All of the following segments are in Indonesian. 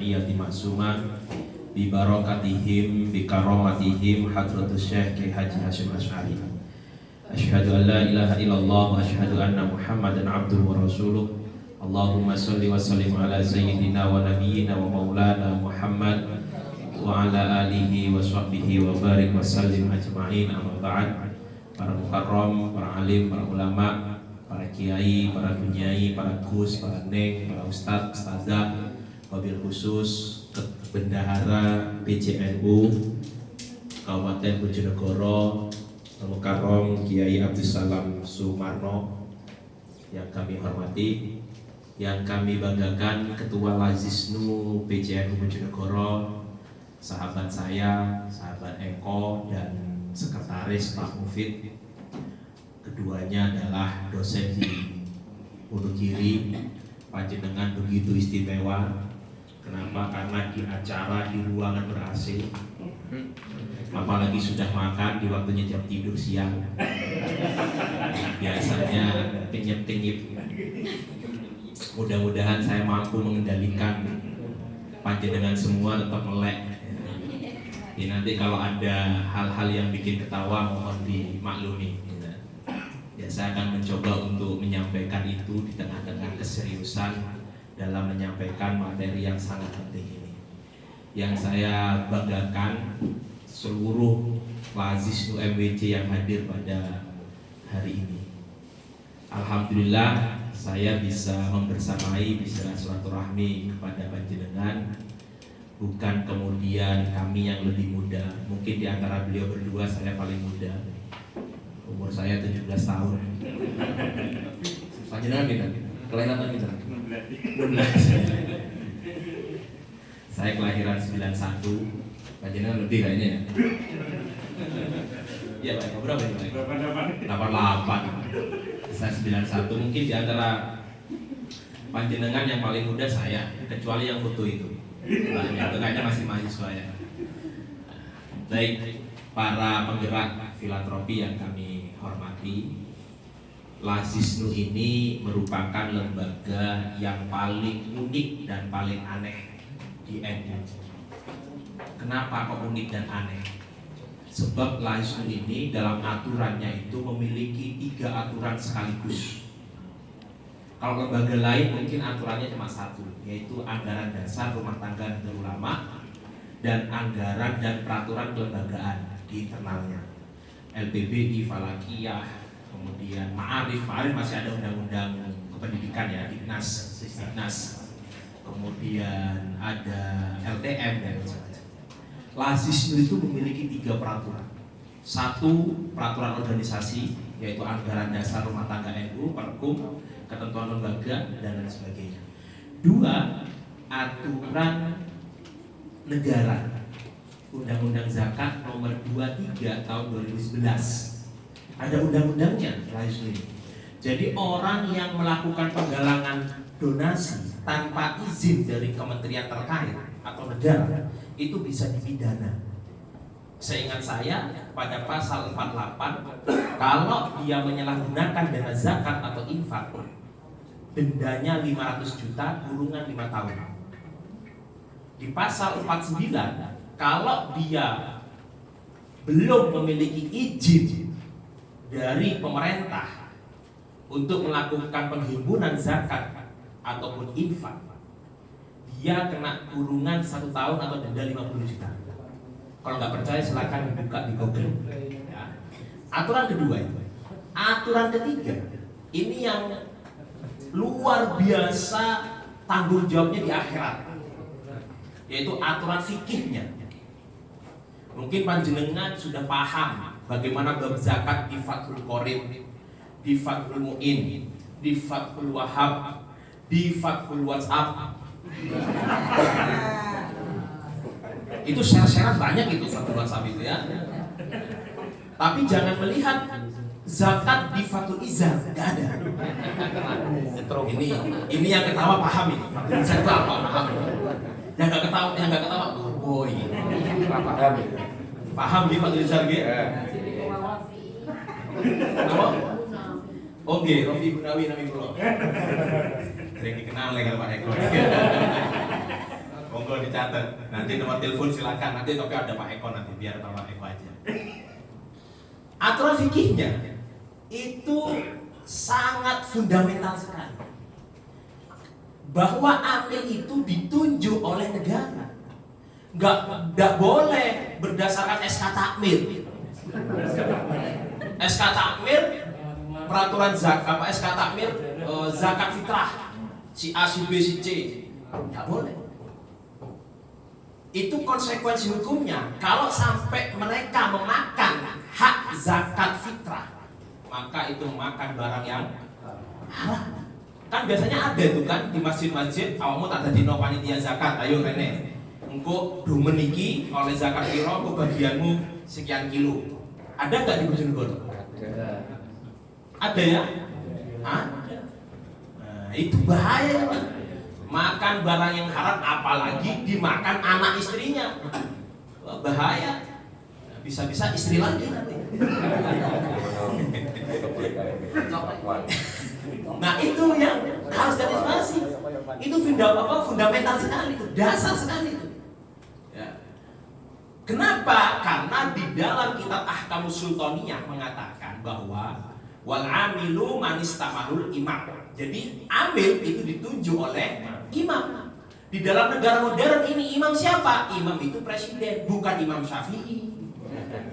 ma'iyati ma'sumah bi barakatihim bi karamatihim hadratus syekh Ki Haji Hasyim Asy'ari. Asyhadu an la ilaha illallah wa asyhadu anna Muhammadan abduhu wa rasuluh. Allahumma shalli wa sallim ala sayyidina wa nabiyyina wa maulana Muhammad wa ala alihi wa sahbihi wa barik wa sallim ajma'in. Amma ba'd. Para mukarram, para alim, para ulama, para kiai, para bunyai, para gus, para neng, para ustadz, ustazah, wabil khusus bendahara PJNU Kabupaten Bojonegoro, Mukarram Kiai Abdussalam Sumarno yang kami hormati, yang kami banggakan Ketua Lazisnu PJNU Bojonegoro, sahabat saya, sahabat Eko, dan Sekretaris Pak Mufid. Keduanya adalah dosen di Wonogiri. Panjenengan begitu istimewa. Kenapa? Karena di acara di ruangan ber-AC, apalagi sudah makan di waktunya jam tidur siang. Biasanya kenyip-kenyip. Mudah-mudahan saya mampu mengendalikan panjenengan semua tetap melek. Jadi nanti kalau ada hal-hal yang bikin ketawa mohon dimaklumi. Ya, saya akan mencoba untuk menyampaikan itu di tengah-tengah keseriusan dalam menyampaikan materi yang sangat penting ini. Yang saya banggakan seluruh Lazisnu MWC yang hadir pada hari ini. Alhamdulillah saya bisa membersamai, bisa silaturahmi kepada panjenengan. Bukan kemudian kami yang lebih muda. Mungkin di antara beliau berdua saya paling muda. Umur saya 17 tahun. Panjenengan kita, kelahiran kita 16. Saya kelahiran 91. Panjenengan lebih kayaknya ya. Iya Pak, berapa ini Pak? 88. Saya 91. Mungkin di antara panjenengan yang paling muda saya, kecuali yang foto itu. Itu kayaknya masih mahasiswa ya. Baik, para penggerak filantropi yang kami hormati, Lazisnu ini merupakan lembaga yang paling unik dan paling aneh di NU. Kenapa kok unik dan aneh? Sebab Lazisnu ini dalam aturannya itu memiliki 3 aturan sekaligus. Kalau lembaga lain mungkin aturannya cuma 1, yaitu anggaran dasar rumah tangga dan ulama dan anggaran dan peraturan kelembagaan di internalnya. LPBI, Falakiyah, kemudian Ma'arif masih ada undang-undang kependidikan ya, Diknas, kemudian ada LTM dan sebagainya. Lazisnu itu memiliki 3 peraturan. 1, peraturan organisasi, yaitu anggaran dasar rumah tangga NU, Perkum, ketentuan lembaga dan lain sebagainya. 2, aturan negara, Undang-Undang Zakat nomor 23 tahun 2011. Ada undang-undangnya Lazisnu ini. Jadi orang yang melakukan penggalangan donasi tanpa izin dari kementerian terkait atau negara itu bisa dipidana. Seingat saya pada pasal 48, kalau dia menyalahgunakan dana zakat atau infak, dendanya 500 juta, kurungan 5 tahun. Di pasal 49, kalau dia belum memiliki izin dari pemerintah untuk melakukan penghimpunan zakat ataupun infak, dia kena kurungan 1 tahun atau denda 50 juta. Kalau nggak percaya silakan dibuka di Google. Ya. Aturan kedua itu. Aturan ketiga, ini yang luar biasa tanggung jawabnya di akhirat, yaitu aturan fikihnya. Mungkin panjenengan sudah paham bagaimana bab zakat di Fathul Qorib, di Fathul Mu'in, di Fathul Wahab, di Fathul WhatsApp. Itu share-sharean banyak itu Fathul WhatsApp itu ya. Tapi jangan melihat zakat di Fathul Izar, nggak ada. Ini yang ketawa paham ini. Fathul Izar itu apa? Paham. Yang nggak ketawa, boy. Paham di Fathul Izar gitu? Apa? Oke, Rofi Gunawi nami kula. Sering dikenal kalau Pak Eko. Monggo monggo dicatat. Nanti nomor telepon silakan. Nanti tapi ada Pak Eko nanti biar Pak Eko aja. Aturan fikihnya itu sangat fundamental sekali. Bahwa amil itu ditunjuk oleh negara. Nggak boleh berdasarkan SK Takmir. SK Takmir peraturan zakat apa SK Takmir zakat fitrah si A si B si C nggak boleh. Itu konsekuensi hukumnya kalau sampai mereka memakan hak zakat fitrah, maka itu memakan barang yang haram. Kan biasanya ada itu kan di masjid-masjid, awakmu tak dadi no panitia zakat, ayo Rene engko dumen iki oleh zakat piro engko bagianmu sekian kilo. Ada nggak di Bojonegoro? Ada ya? Ada. Nah, itu bahaya Pak. Makan barang yang haram apalagi dimakan anak istrinya. Bahaya. Bisa-bisa istri lagi nanti. Nah itu yang harus diantisipasi. Itu fundamental sekali, itu dasar sekali itu. Ya. Kenapa? Karena di dalam kitab Ahkamus Sultaniyah mengatakan bahwa wal amilu manistamarul imam. Jadi amil itu ditunjuk oleh imam. Di dalam negara modern ini imam siapa? Imam itu presiden, bukan Imam Syafi'i,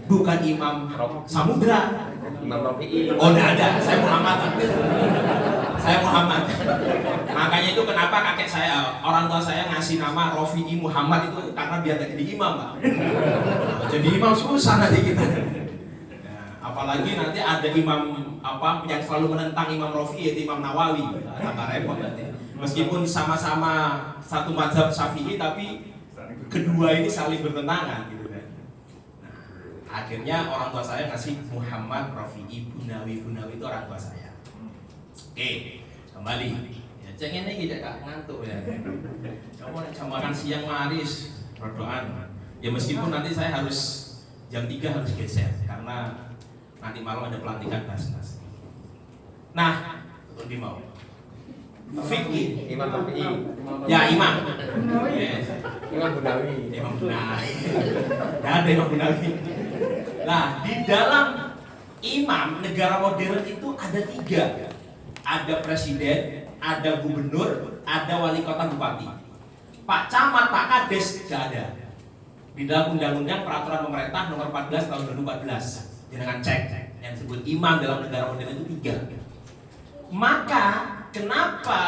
bukan Imam Samudra, Imam Rafi'i. Oh enggak ada, saya Muhammad. Saya Muhammad. Makanya itu kenapa kakek saya, orang tua saya ngasih nama Rafi'i Muhammad itu karena biar gak jadi imam, Pak. Jadi imam susah nanti kita. Apalagi nanti ada imam apa yang selalu menentang Imam Rafi'i yaitu Imam Nawawi, tambah repot nanti. Meskipun sama-sama satu mazhab Syafi'i tapi kedua ini saling bertentangan gitu kan. Nah, akhirnya orang tua saya kasih Muhammad Rafi'i Bunawi. Bunawi itu orang tua saya. Oke, kembali. Ya ceng ini kita Kak ngantuk ya. Kamu jam makan siang maris, berdoaan. Ya meskipun nanti saya harus jam 3 harus geser karena nanti malam ada pelantikan Basnas. Nah, untuk di mau. Fikih Imam Rafi'i. ya imam. Yes. Imam Bunawi. Imam Bunawi. Gak ada Imam Bunawi. Nah, di dalam imam negara modern itu ada 3. Ada presiden, ada gubernur, ada wali kota bupati. Pak Camat, Pak Kades gak ada. Di dalam undang-undang peraturan pemerintah nomor 14 tahun 2014. Jangan cek yang disebut imam dalam negara modern itu 3. Maka kenapa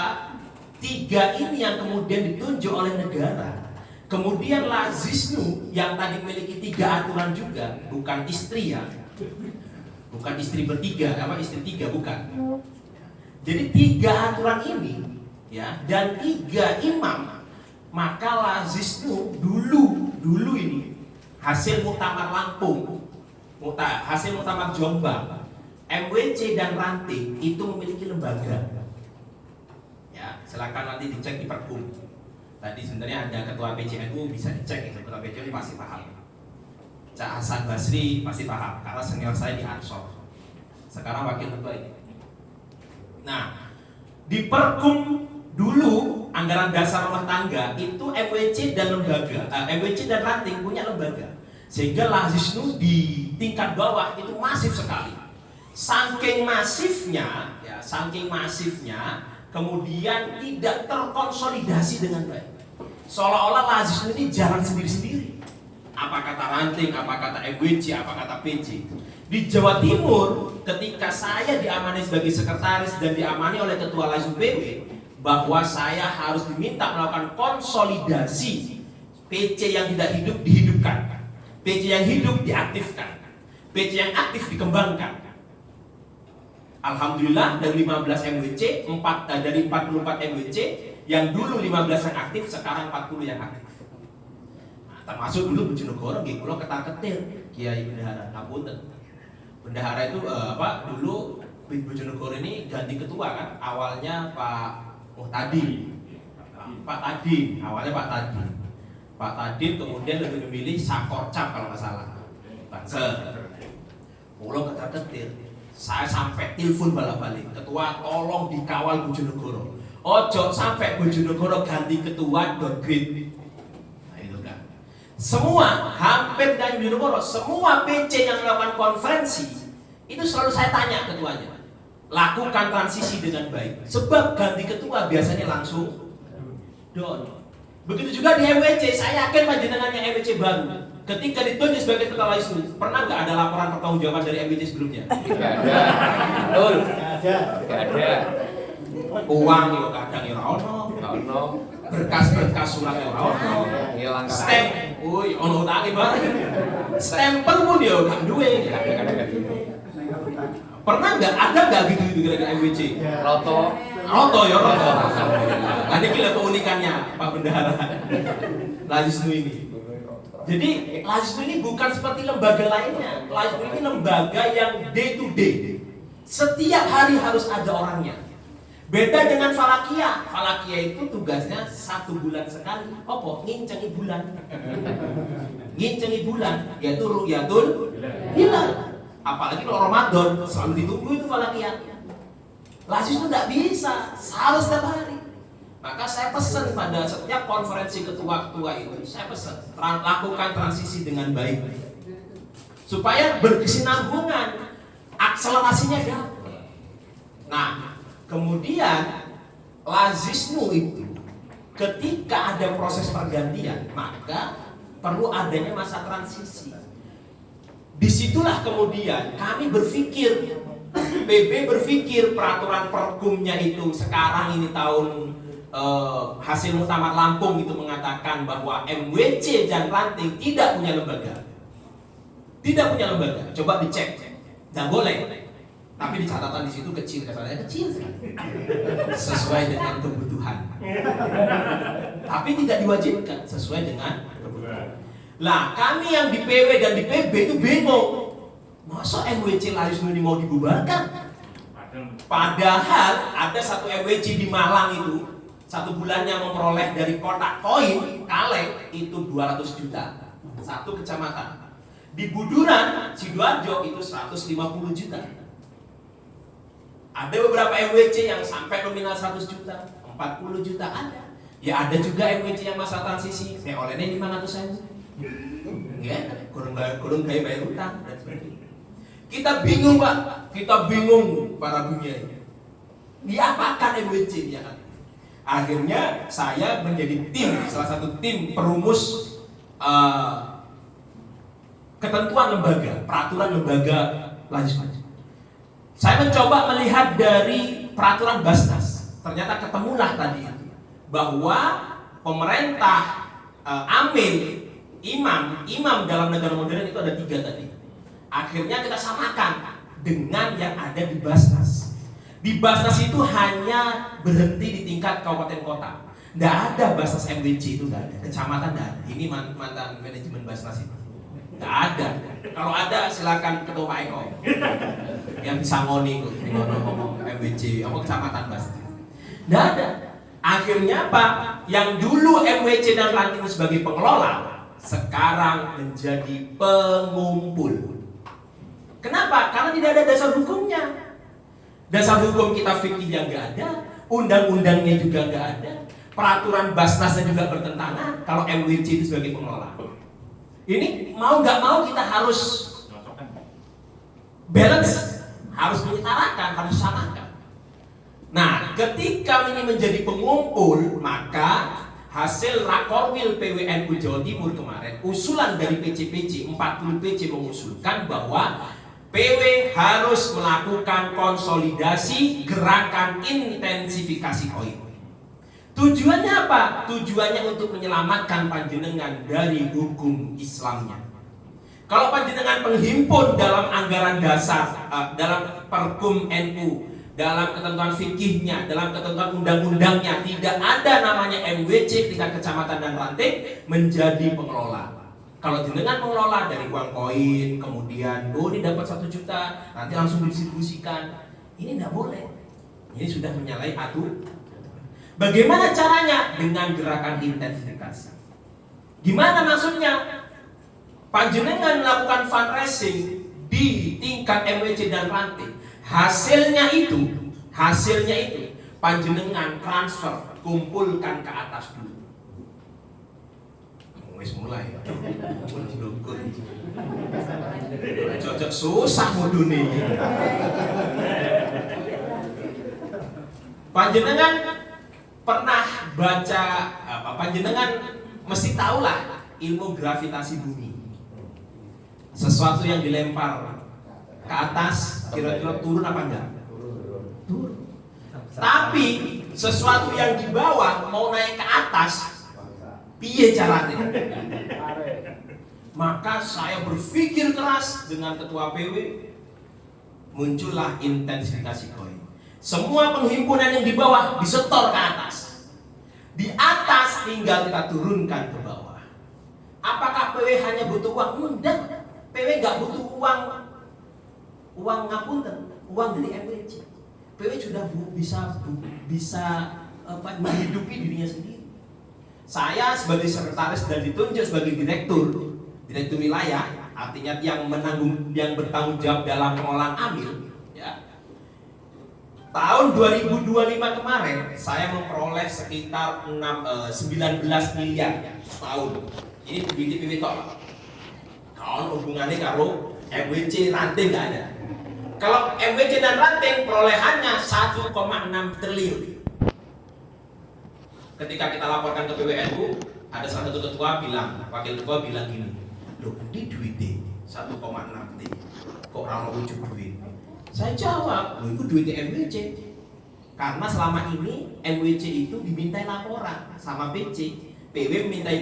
3 ini yang kemudian ditunjuk oleh negara? Kemudian lazisnu yang tadi memiliki 3 aturan juga, bukan istri ya, bukan istri bertiga, apa istri 3 bukan. Jadi 3 aturan ini ya dan 3 imam, maka lazisnu dulu ini hasil muktamar Lampung, hasil muktamar Jombang, MWC dan Ranting itu memiliki lembaga. Ya, silakan nanti dicek di Perkum. Tadi sebenarnya ada ketua PCNU bisa dicek itu, ketua PCNU pasti paham. Cak Hasan Basri pasti paham karena senior saya di Ansor. Sekarang wakil ketua ini. Nah, di Perkum dulu anggaran dasar rumah tangga itu MWC dan lembaga, MWC dan Ranting punya lembaga. Sehingga lazisnu di tingkat bawah itu masif sekali. Saking masifnya, kemudian tidak terkonsolidasi dengan baik. Seolah-olah lazisnu ini jalan sendiri-sendiri. Apa kata Ranting, apa kata MWC, apa kata PC. Di Jawa Timur, ketika saya diamani sebagai sekretaris dan diamani oleh ketua lazisnu PW, bahwa saya harus diminta melakukan konsolidasi. PC yang tidak hidup dihidupkan, PC yang hidup diaktifkan, PC yang aktif dikembangkan. Alhamdulillah dari 15 MWC, dari 44 MWC yang dulu 15 yang aktif, sekarang 40 yang aktif. Nah, termasuk dulu Bojonegoro nggih kula ketar-ketir Kiai Bendahara Ngapunten. Bendahara itu dulu Bojonegoro ini ganti ketua kan, awalnya Pak Tadin. Awalnya Pak Tadin. Pak Tadin kemudian lebih memilih Sakorcap kalau nggak salah. Banser. Kula ketar-ketir. Saya sampai telepon balik-balik, ketua tolong dikawal Bojonegoro. Ojo sampai Bojonegoro ganti ketua downgrade. Semua, hampir dan Bojonegoro, semua PC yang melakukan konferensi itu selalu saya tanya ketuanya, lakukan transisi dengan baik. Sebab ganti ketua biasanya langsung down. Begitu juga di MWC, saya yakin panjenengan yang MWC baru, ketika ditunjuk sebagai ketua LAISNU, pernah nggak ada laporan pertanggungjawaban dari MWC sebelumnya? Nggak ada. Betul. Nggak ada. Uang yo kadang ya ono, berkas-berkas surat ya ono, Hilang stamp, woi ono utange bareng, stempel pun yo gak duwe. Pernah nggak ada nggak gitu kira-kira MWC? Roto. Roto ya roto. Nanti kira keunikannya Pak Bendahara LAISNU ini. Jadi LAISNU ini bukan seperti lembaga lainnya. LAISNU ini lembaga yang day to day. Setiap hari harus ada orangnya. Beda dengan Falakia. Falakia itu tugasnya 1 bulan sekali. Apa? Ngincengi bulan. Ngincengi bulan, yaitu Ru'yatul Hilal. Apalagi kalau Ramadan, selalu ditunggu itu Falakia. LAISNU tidak bisa, harus setiap hari. Maka saya pesan pada setiap konferensi ketua-ketua itu, saya pesan lakukan transisi dengan baik, supaya berkesinambungan, akselerasinya dapat. Nah, kemudian LAISNU itu ketika ada proses pergantian, maka perlu adanya masa transisi. Disitulah kemudian kami berpikir, PB berpikir peraturan perkumnya itu sekarang ini tahun hasil Muktamar Lampung itu mengatakan bahwa MWC dan Ranting tidak punya lembaga. Tidak punya lembaga. Coba dicek. Tidak boleh. Tapi di catatan di situ kecil, katanya kecil sekali. Sesuai dengan kebutuhan. Tapi tidak diwajibkan sesuai dengan kebutuhan. Lah, kami yang di PW dan di PB itu bingung. Masa MWC LAISNU ini mau dibubarkan? Padahal ada satu MWC di Malang itu 1 bulannya memperoleh dari kotak koin kaleng itu 200 juta. 1 kecamatan. Di Buduran, Sidoarjo itu 150 juta. Ada beberapa MWC yang sampai nominal 100 juta, 40 juta ada. Ya ada juga MWC yang masa transisi, saya olehnya 500.000. Ya, kurang gaya bayar utang dan sebagainya. Kita bingung Pak, kita bingung para dunia ini. Diapakan MWC ya kan? Akhirnya saya menjadi tim, salah satu tim perumus ketentuan lembaga, peraturan lembaga LAISNU. Saya mencoba melihat dari peraturan Basnas. Ternyata ketemulah tadi itu bahwa pemerintah amin, imam dalam negara modern itu ada 3 tadi. Akhirnya kita samakan dengan yang ada di Basnas. Di Basnas itu hanya berhenti di tingkat kabupaten kota. Tidak ada Basnas MWC itu, tidak ada. Kecamatan tidak ada. Ini mantan manajemen Basnas itu. Tidak ada. Kalau ada silakan ketua Pak Eko yang bisa ngomong MWC apa kecamatan Basnas. Tidak ada. Akhirnya Pak, yang dulu MWC dan Ranting sebagai pengelola sekarang menjadi pengumpul. Kenapa? Karena tidak ada dasar hukumnya. Dasar hukum kita fikihnya nggak ada, undang-undangnya juga nggak ada, peraturan Basnasnya juga bertentangan kalau MWC itu sebagai pengelola. Ini mau nggak mau kita harus balance, harus menyetarakan, harus samakan. Nah, ketika ini menjadi pengumpul, maka hasil Rakorwil PWNU Jawa Timur kemarin, usulan dari PCPC, 40 PC mengusulkan bahwa PW harus melakukan konsolidasi gerakan intensifikasi koin. Tujuannya apa? Tujuannya untuk menyelamatkan panjenengan dari hukum Islamnya. Kalau panjenengan penghimpun dalam anggaran dasar, dalam perkum NU, dalam ketentuan fikihnya, dalam ketentuan undang-undangnya tidak ada namanya MWC tingkat kecamatan dan ranting menjadi pengelola. Kalau jenengan mengelola dari uang koin, kemudian ini dapat 1 juta, nanti langsung didistribusikan, ini tidak boleh. Ini sudah menyalahi aturan. Bagaimana caranya? Dengan gerakan intensifikasi. Gimana maksudnya? Panjenengan melakukan fundraising di tingkat MWC dan ranting. Hasilnya itu panjenengan transfer, kumpulkan ke atas dulu. Wis mulai. Cocok susah mudune. Panjenengan pernah baca apa? Panjenengan mesti tahulah ilmu gravitasi bumi. Sesuatu yang dilempar ke atas kira-kira turun apa enggak? Turun. Tapi sesuatu yang di bawah mau naik ke atas, piye caranya? Maka saya berpikir keras dengan ketua PW, muncullah intensifikasi koin. Semua penghimpunan yang di bawah disetor ke atas. Di atas tinggal kita turunkan ke bawah. Apakah PW hanya butuh uang? Enggak. PW nggak butuh uang ngapunten, uang dari MWC. PW sudah bisa menghidupi dirinya sendiri. Saya sebagai sekretaris dan ditunjuk sebagai direktur wilayah, artinya yang bertanggung jawab dalam pengolahan amil, ya. Tahun 2025 kemarin saya memperoleh sekitar 19 miliar setahun. Ini duit PW tok. Kalau hubungannya karo MWC ranting nggak ada. Kalau MWC dan ranting perolehannya 1,6 triliun. Ketika kita laporkan ke PWNU, ada salah satu wakil ketua bilang gini, loh ini duitnya 1,6 T, kok rano wujud duit? Saya jawab, loh itu duitnya MWC. Karena selama ini MWC itu dimintai laporan sama PC. PW minta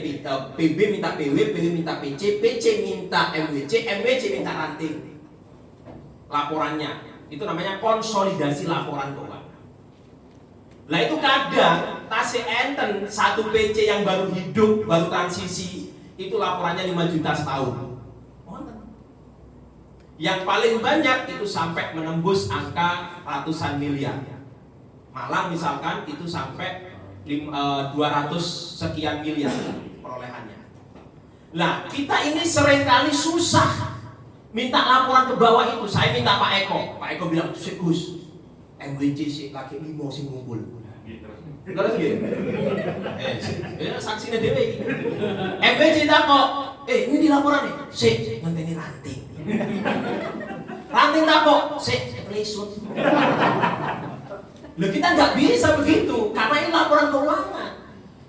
PB minta PW, PW minta PC, PC minta MWC, MWC minta ranting. Laporannya itu namanya konsolidasi laporan keuangan. Lah itu kadang tasih enten satu PC yang baru hidup, baru transisi, itu laporannya 5 juta setahun. Yang paling banyak itu sampai menembus angka ratusan miliar. Malah misalkan itu sampai 200 sekian miliar perolehannya. Nah, kita ini seringkali susah minta laporan ke bawah itu. Saya minta Pak Eko bilang, Gus, MWC sih lagi limo sing ngumpul. Terus gitu. Saksinya dewe iki. MWC takok, ini di laporan nih. Sik, ngenteni ranting. Ranting takok, sik, lesut. Loh, kita nggak bisa begitu, karena ini laporan keuangan.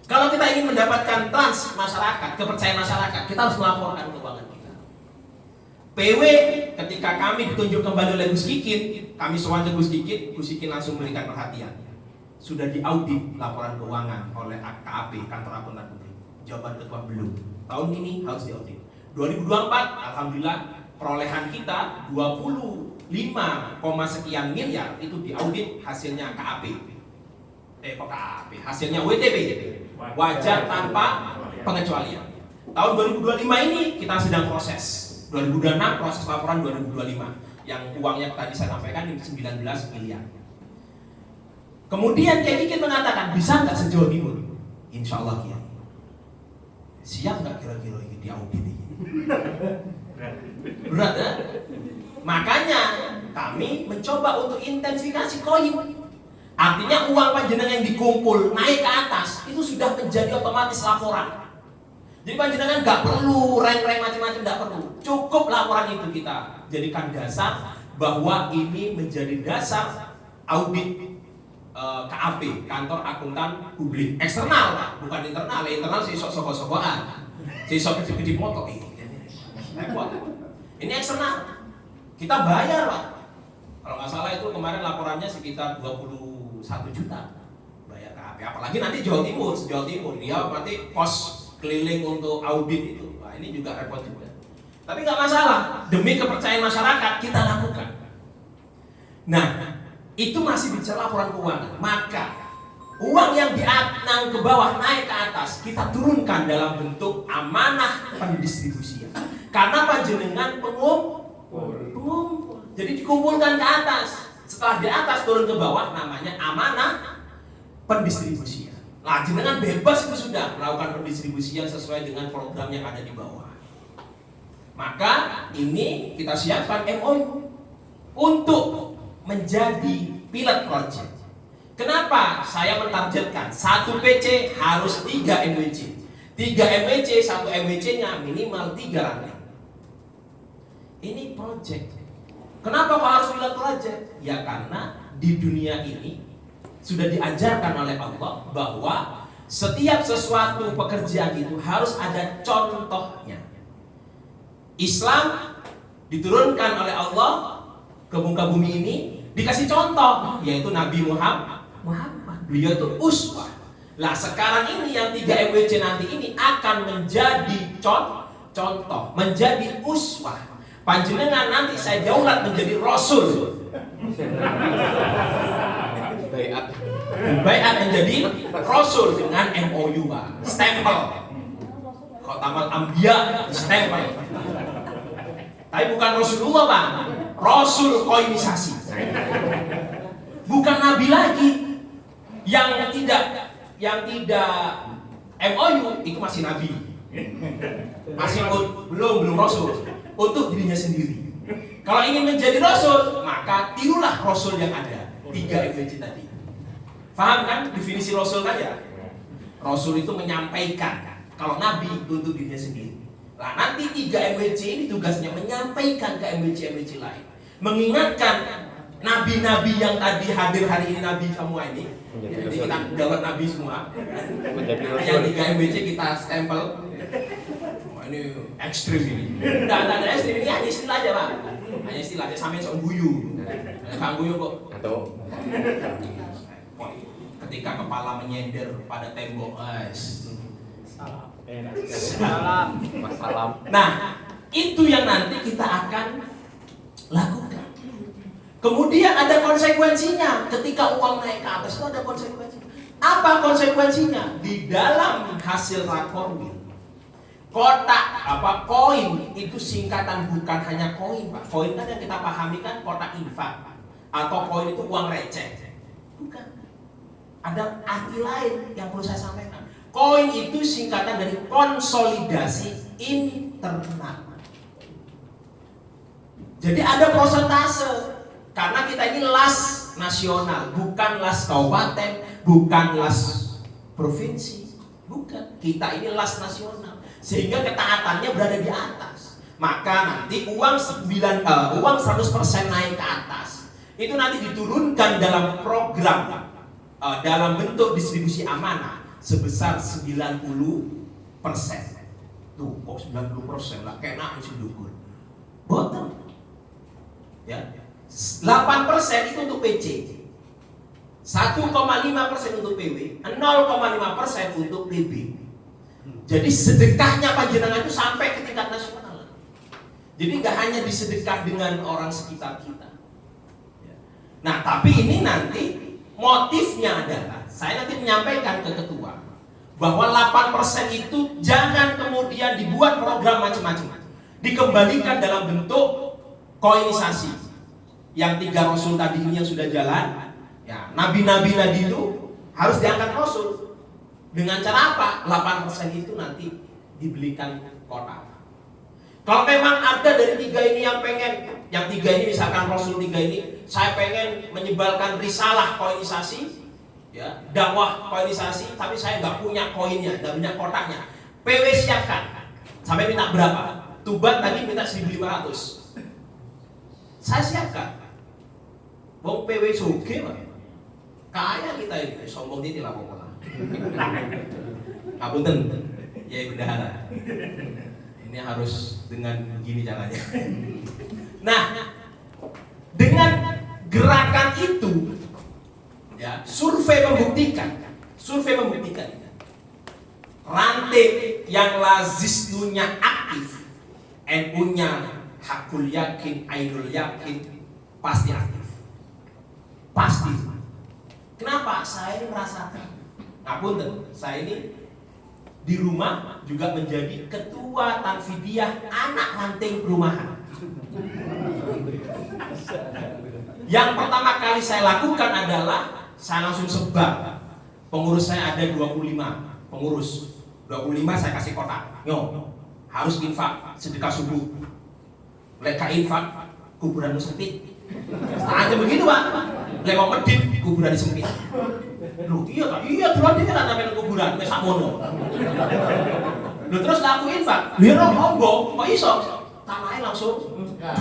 Kalau kita ingin mendapatkan trans masyarakat, kepercayaan masyarakat, kita harus melaporkan keuangan kita. PW ketika kami ditunjuk kembali oleh Gus Kikit, kami sowan ke Gus Kikit langsung memberikan perhatian. Sudah diaudit laporan keuangan oleh KAP, Kantor Akuntan Publik. Jawaban ketua belum. Tahun ini harus diaudit. 2024, alhamdulillah perolehan kita 25, sekian miliar itu diaudit, hasilnya KAP. Hasilnya WTP, wajar tanpa pengecualian. Tahun 2025 ini kita sedang proses. 2026 proses laporan 2025 yang uangnya tadi saya sampaikan 19 miliar. Kemudian Kiai Kikit mengatakan, bisa nggak se-Jawa Timur? Insya Allah Kiai. Siap nggak kira-kira ini diaudit ini? Berat ya? Makanya kami mencoba untuk intensifikasi koin. Artinya uang panjenengan yang dikumpul naik ke atas itu sudah menjadi otomatis laporan. Jadi panjenengan nggak perlu rank-rank macam-macam, nggak perlu. Cukup laporan itu kita jadikan dasar bahwa ini menjadi dasar audit KAP, Kantor Akuntan Publik. Eksternal, bukan internal. Internal sih sok-sokoan, sih sok gede motor ini. Ini eksternal. Kita bayar Pak. Kalau nggak salah itu kemarin laporannya sekitar 21 juta bayar KAP. Apalagi nanti Jawa Timur dia berarti pos keliling untuk audit itu. Nah, ini juga repot juga. Tapi nggak masalah. Demi kepercayaan masyarakat kita lakukan. Nah, itu masih bicara laporan keuangan. Maka uang yang dianang ke bawah naik ke atas kita turunkan dalam bentuk amanah pendistribusian. Karena panjenengan pengumpul. Jadi dikumpulkan ke atas. Setelah di atas turun ke bawah namanya amanah pendistribusian. Nah, jenengan bebas itu sudah melakukan pendistribusian sesuai dengan program yang ada di bawah. Maka ini kita siapkan MOU untuk menjadi pilot project. Kenapa saya mentargetkan 1 PC harus 3 MWC? 3 MWC, 1 MWC-nya minimal 3 ranting. Ini project. Kenapa kok harus bilang project? Ya karena di dunia ini sudah diajarkan oleh Allah bahwa setiap sesuatu pekerjaan itu harus ada contohnya. Islam diturunkan oleh Allah ke muka bumi ini dikasih contoh, yaitu Nabi Muhammad. Beliau itu uswah. Nah sekarang ini yang 3 MWC nanti ini akan menjadi contoh, menjadi uswah. Panjenengan nanti saya daulat menjadi rasul. Baiat menjadi rasul dengan MOU, Pak. Stempel. Khotamal Anbiya stempel. Tapi bukan Rasulullah, Pak. Rasul koinisasi. Bukan nabi lagi. Yang tidak MOU itu masih nabi. Masih belum rasul untuk dirinya sendiri. Kalau ingin menjadi rasul, maka tirulah rasul yang ada. 3 MWC tadi. Paham kan definisi rasul kan ya? Rasul itu menyampaikan. Kalau nabi untuk dirinya sendiri. Nah nanti 3 MWC ini tugasnya menyampaikan ke MWC lain, mengingatkan nabi-nabi yang tadi hadir hari ini, nabi semua ini. Jadi kita dapat nabi semua. Yang 3 MWC kita stempel. Ini ekstrim ini. Tidak ada ekstrim, ini hanya istilah aja, Pak. Hanya istilah aja, sampai sok guyu. Kang guyu kok. Ketika kepala menyender pada tembok, salam. Nah, itu yang nanti kita akan lakukan. Kemudian ada konsekuensinya. Ketika uang naik ke atas itu ada konsekuensinya. Apa konsekuensinya? Di dalam hasil rakorwil, kotak koin itu singkatan, bukan hanya koin, Pak. Koin kan yang kita pahami kan kotak infak atau koin itu uang receh. Bukan. Ada arti lain yang perlu saya sampaikan. Koin itu singkatan dari konsolidasi internal. Jadi ada prosentase. Karena kita ini las nasional, bukan las kabupaten, bukan las provinsi. Bukan. Kita ini las nasional. Sehingga ketaatannya berada di atas. Maka nanti uang 100% naik ke atas. Itu nanti diturunkan dalam program, dalam bentuk distribusi amanah sebesar 90%. Tuh, kok 90% lah, kena isi dukur. Boten. Ya. 8% itu untuk PC. 1,5% untuk PW, 0,5% untuk PB. Jadi sedekahnya panjenengan itu sampai ke tingkat nasional. Jadi nggak hanya disedekah dengan orang sekitar kita. Nah, tapi ini nanti motifnya adalah saya nanti menyampaikan ke ketua bahwa 8% itu jangan kemudian dibuat program macam-macam, dikembalikan dalam bentuk koinisasi. Yang 3 rasul tadi ini yang sudah jalan, ya nabi-nabi tadi itu harus diangkat rasul. Dengan cara apa? 8% itu nanti dibelikan kotak. Kalau memang ada dari 3 ini yang pengen, yang 3 ini misalkan rasul 3 ini, saya pengen menyebarkan risalah koinisasi, ya dakwah koinisasi, tapi saya nggak punya koinnya, nggak punya kotaknya. PW siapkan. Sampai minta berapa? Tuban tadi minta 1.500. Saya siapkan. Wong PW soge, Pak. Kaya kita ini, sombong titik lah pokoknya. Ngapunten, ya bendahara. Ini harus dengan begini caranya. Nah, dengan gerakan itu, ya survei membuktikan rantai yang lazisnunya aktif, NU-nya hakul yakin, ainul yakin, pasti aktif. Pasti. Kenapa? Saya ini merasakan. Ngapunten, saya ini di rumah juga menjadi ketua tanfidiyah anak ranting perumahan. Yang pertama kali saya lakukan adalah saya langsung sebar. Pengurus saya ada 25 pengurus. 25 saya kasih kotak. Harus infak sedekah subuh. Mereka infak kuburan sempit. Aja begitu, Pak. Lewat medit kuburan sempit. Loh iya duluan dia kan namanya kuburan, wis sakmono. Loh terus laku infak, lha ora ombo, kok iso? Tanahnya langsung,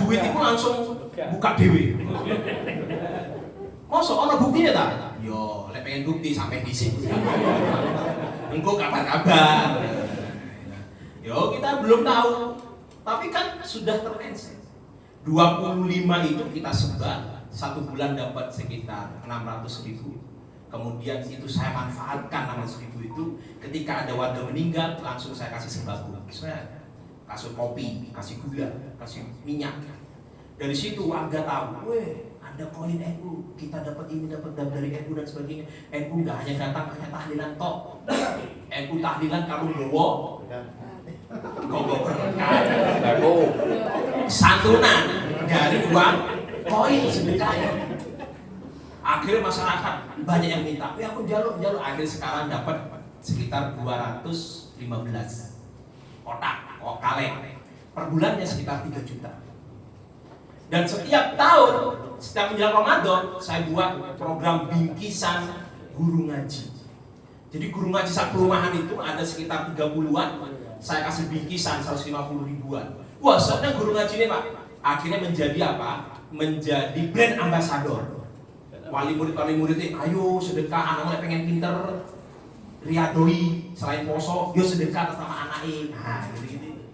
duit itu langsung buka dewe. Masa ana buktinya ta? Yo, lek pengen bukti sampai di sini. Engko kabar-kabar. Yo, kita belum tahu. Tapi kan sudah termention. 25 itu kita sebar, 1 bulan dapat sekitar 600.000. Kemudian itu saya manfaatkan 600.000 itu ketika ada warga meninggal langsung saya kasih sembako. Saya kasih kopi, kasih gula, kasih minyak. Dari situ warga tahu, weh ada koin NU, kita dapat ini dapat dari NU dan sebagainya. NU nggak hanya datang hanya tahlilan tok. NU tahlilan kalau bawa kok berkah. Santunan dari uang koin sedekah. Akhirnya masyarakat banyak yang minta, tapi aku jalur. Akhirnya sekarang dapat sekitar 215 kotak, kaleng. Per bulannya sekitar 3 juta. Dan setiap tahun, setiap menjelang Ramadan, saya buat program bingkisan guru ngaji. Jadi guru ngaji satu perumahan itu ada sekitar 30-an, saya kasih bingkisan 150 ribuan. Wah, senang guru ngaji ini Pak. Akhirnya menjadi apa? Menjadi brand ambassador. Wali murid ini, ayo sedekah, anaknya pengen pinter, riadoi, selain poso, yo sedekah atas nama anaknya. Nah, gitu-gitu.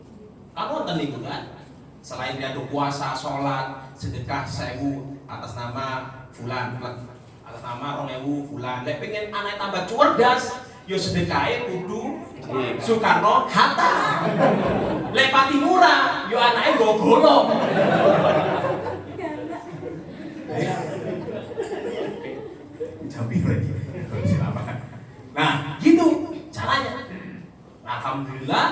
Kamu nonton itu kan? Selain riado puasa, sholat, sedekah 1000 atas nama fulan, atas nama 2000 fulan. Lek pengen anak tambah cerdas, yo sedekahnya kudu Soekarno Hatta. Lek pati murah, yo anaknya golong. Nah, gitu caranya. Alhamdulillah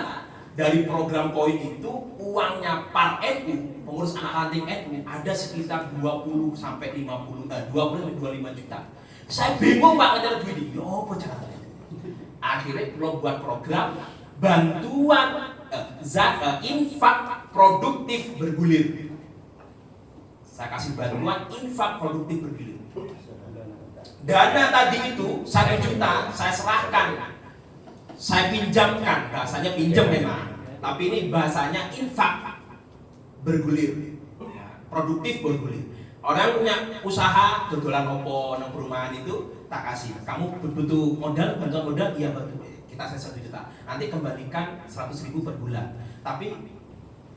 dari program koin itu uangnya par NU, pengurus anak ranting NU ada sekitar 20 sampai 25 juta. Saya bingung Pak ngejar duit ini. Yo, apa caranya? Akhirnya belum buat program bantuan infak produktif bergulir. Saya kasih bantuan infak produktif bergulir. Dana tadi itu 1 juta saya serahkan, saya pinjamkan, bahasanya pinjam memang, tapi ini bahasanya infak bergulir, produktif bergulir. Orang punya usaha dodolan opo nang perumahan itu tak kasih, kamu butuh modal, bantuan modal, iya betul, kita saya 1 juta, nanti kembalikan 100.000 per bulan. Tapi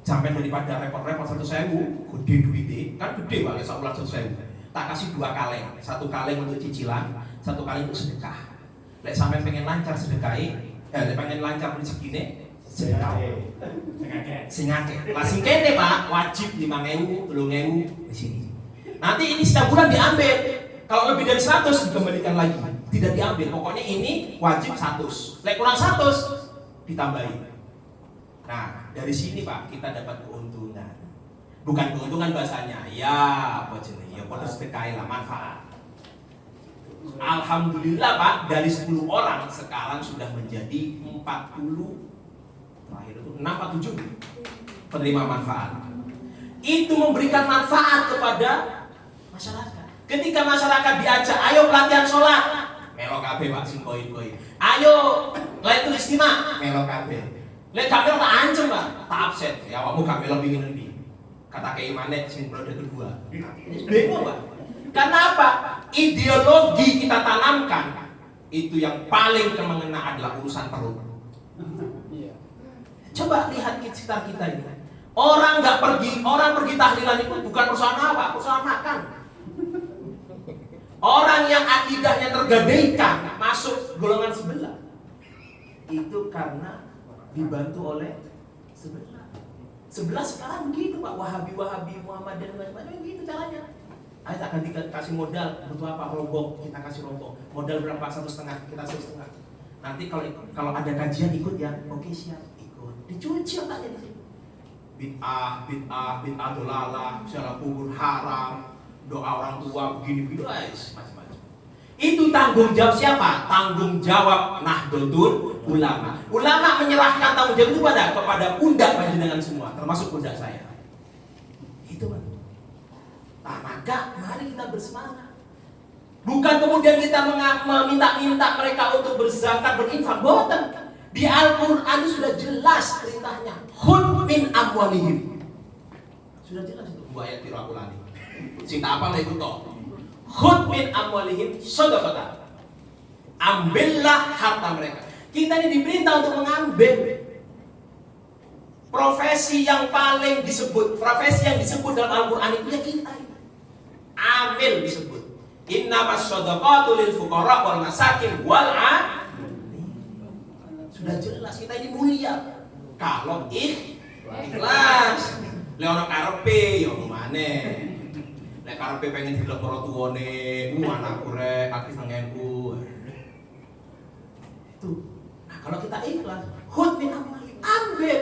sampai daripada repot-repot 100.000, gede duitnya, kan gede banget sebulan 100.000. Tak kasih 2 kaleng, 1 kaleng untuk cicilan, 1 kaleng untuk sedekah. Lek sampai pengen lancar sedekahi, pengen lancar rezekinya, sedekah. Sing akeh. Lah sing kene Pak, wajib 5.000, 10.000 di sini. Nanti ini setiap bulan diambil. Kalau lebih dari 100 dikembalikan lagi. Tidak diambil. Pokoknya ini wajib 100. Lek kurang 100 ditambahin. Nah, dari sini Pak kita dapat keuntungan. Bukan keuntungan bahasanya, ya apa jenis, ya pada sedekah lah manfaat. Alhamdulillah Pak, dari 10 orang sekarang sudah menjadi 40, terakhir itu 6 atau 7 penerima manfaat. Itu memberikan manfaat kepada masyarakat. Ketika masyarakat diajak, ayo pelatihan sholat, melo kabeh Pak sing koin-koin. Ayo Lailatul Istimewa, melo kabeh. Lek gak melo tak ancem Pak, tak absen. Ya awakmu gak melo pingin ndi. Kata keimanet sing periode kedua. Bingung Pak. Karena apa? Ideologi kita tanamkan itu yang paling mengena adalah urusan perut. Coba lihat sekitar kita ini. Orang pergi tahlilan itu bukan urusan apa? Urusan makan. Orang yang akidahnya tergadaikan masuk golongan sebelah itu karena dibantu oleh sebelah. Sebelah sekarang begitu Pak, Wahabi, Muhammadiyah dan macam-macam gitu caranya. Ayo akan dikasih modal, butuh apa? Rombong, kita kasih rombong. Modal berapa? 1,5, kita 1,5. Nanti kalau ada kajian ikut ya, oke siap ikut. Dicuci otaknya di sini. Bid'ah dolalah, misalnya kubur haram, doa orang tua begini guys, macam-macam. Itu tanggung jawab siapa? Tanggung jawab Nahdlatul Ulama. Ulama menyerahkan tanggung jawab itu kepada pundak panjenengan semua, termasuk pundak saya. Itu Pak. Nah, maka mari kita bersemangat. Bukan kemudian kita meminta-minta mereka untuk berzakat, berinfak. Boten. Di Al-Quran sudah jelas perintahnya. Khudh min amwalihim. Sudah jelas itu. Bu ayat tirakulani. Cinta apa lah itu toh? Khudh min amwalihim shadaqatan. Ambillah harta mereka. Kita ini diperintah untuk mengambil. Profesi yang paling disebut, profesi yang disebut dalam Al-Quran itu ya kita. Amil disebut. Innamas shadaqatu lil fuqara wal masakin wal sudah jelas kita ini mulia kalau ikhlas. Lek ono karepe yo ngene. Lek karepe pengen dilok karo tuwane, anakku rek aktif nengenku. Itu. Nah, kalau kita ikhlas, khudh min amwali, ambil.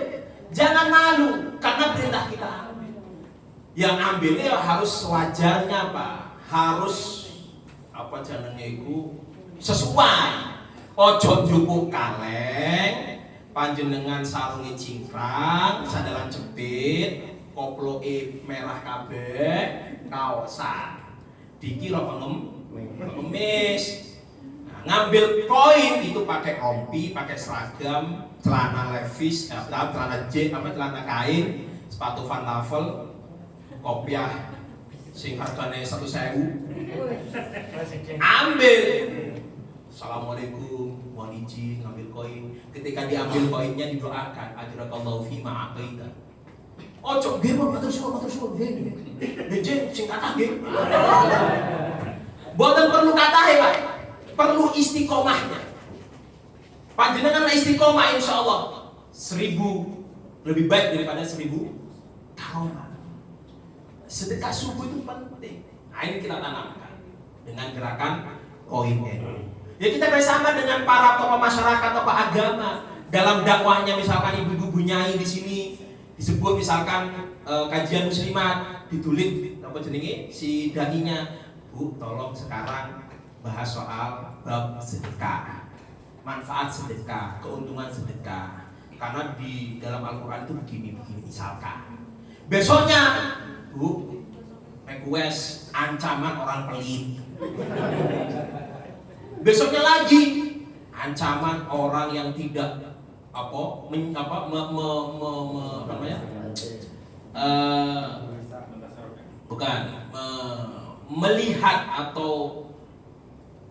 Jangan malu karena perintah kita ambil. Yang ambilnya harus sewajarnya, Pak. Harus apa jenenge iku sesuai. Ojo njupuk kaleng, panjenengan sarunge cingkrang, sandalan jepit, koploke merah kabeh, kaosan. Dikira pengemis. Nah, ngambil koin itu pakai rompi, pakai seragam, celana levis, celana jet, celana kain, sepatu Van Lavel, kopiah sing hargane 1.000. Ambil. Assalamualaikum, mohon izin ngambil koin. Ketika diambil koinnya didoakan, ajrakallahu fima aqaita. Ojo nggih matur suwun nggih. Nggih sing kathah nggih. Boten perlu katahe, Pak. Perlu istiqomahnya. Panjenengan istiqomah insyaallah 1000 lebih baik daripada 1000 karomah. Sedekah subuh itu penting. Nah, ini kita tanamkan dengan gerakan koin ini. Ya kita bersama dengan para tokoh masyarakat, tokoh agama dalam dakwahnya, misalkan ibu-ibu nyai di sini disebut misalkan kajian muslimat ditulis apa jenenge si daninya, Bu tolong sekarang bahas soal bab sedekah, manfaat sedekah, keuntungan sedekah, karena di dalam Al-Quran itu begini misalkan. Besoknya Bu request ancaman orang pelit. Besoknya lagi ancaman orang yang tidak melihat atau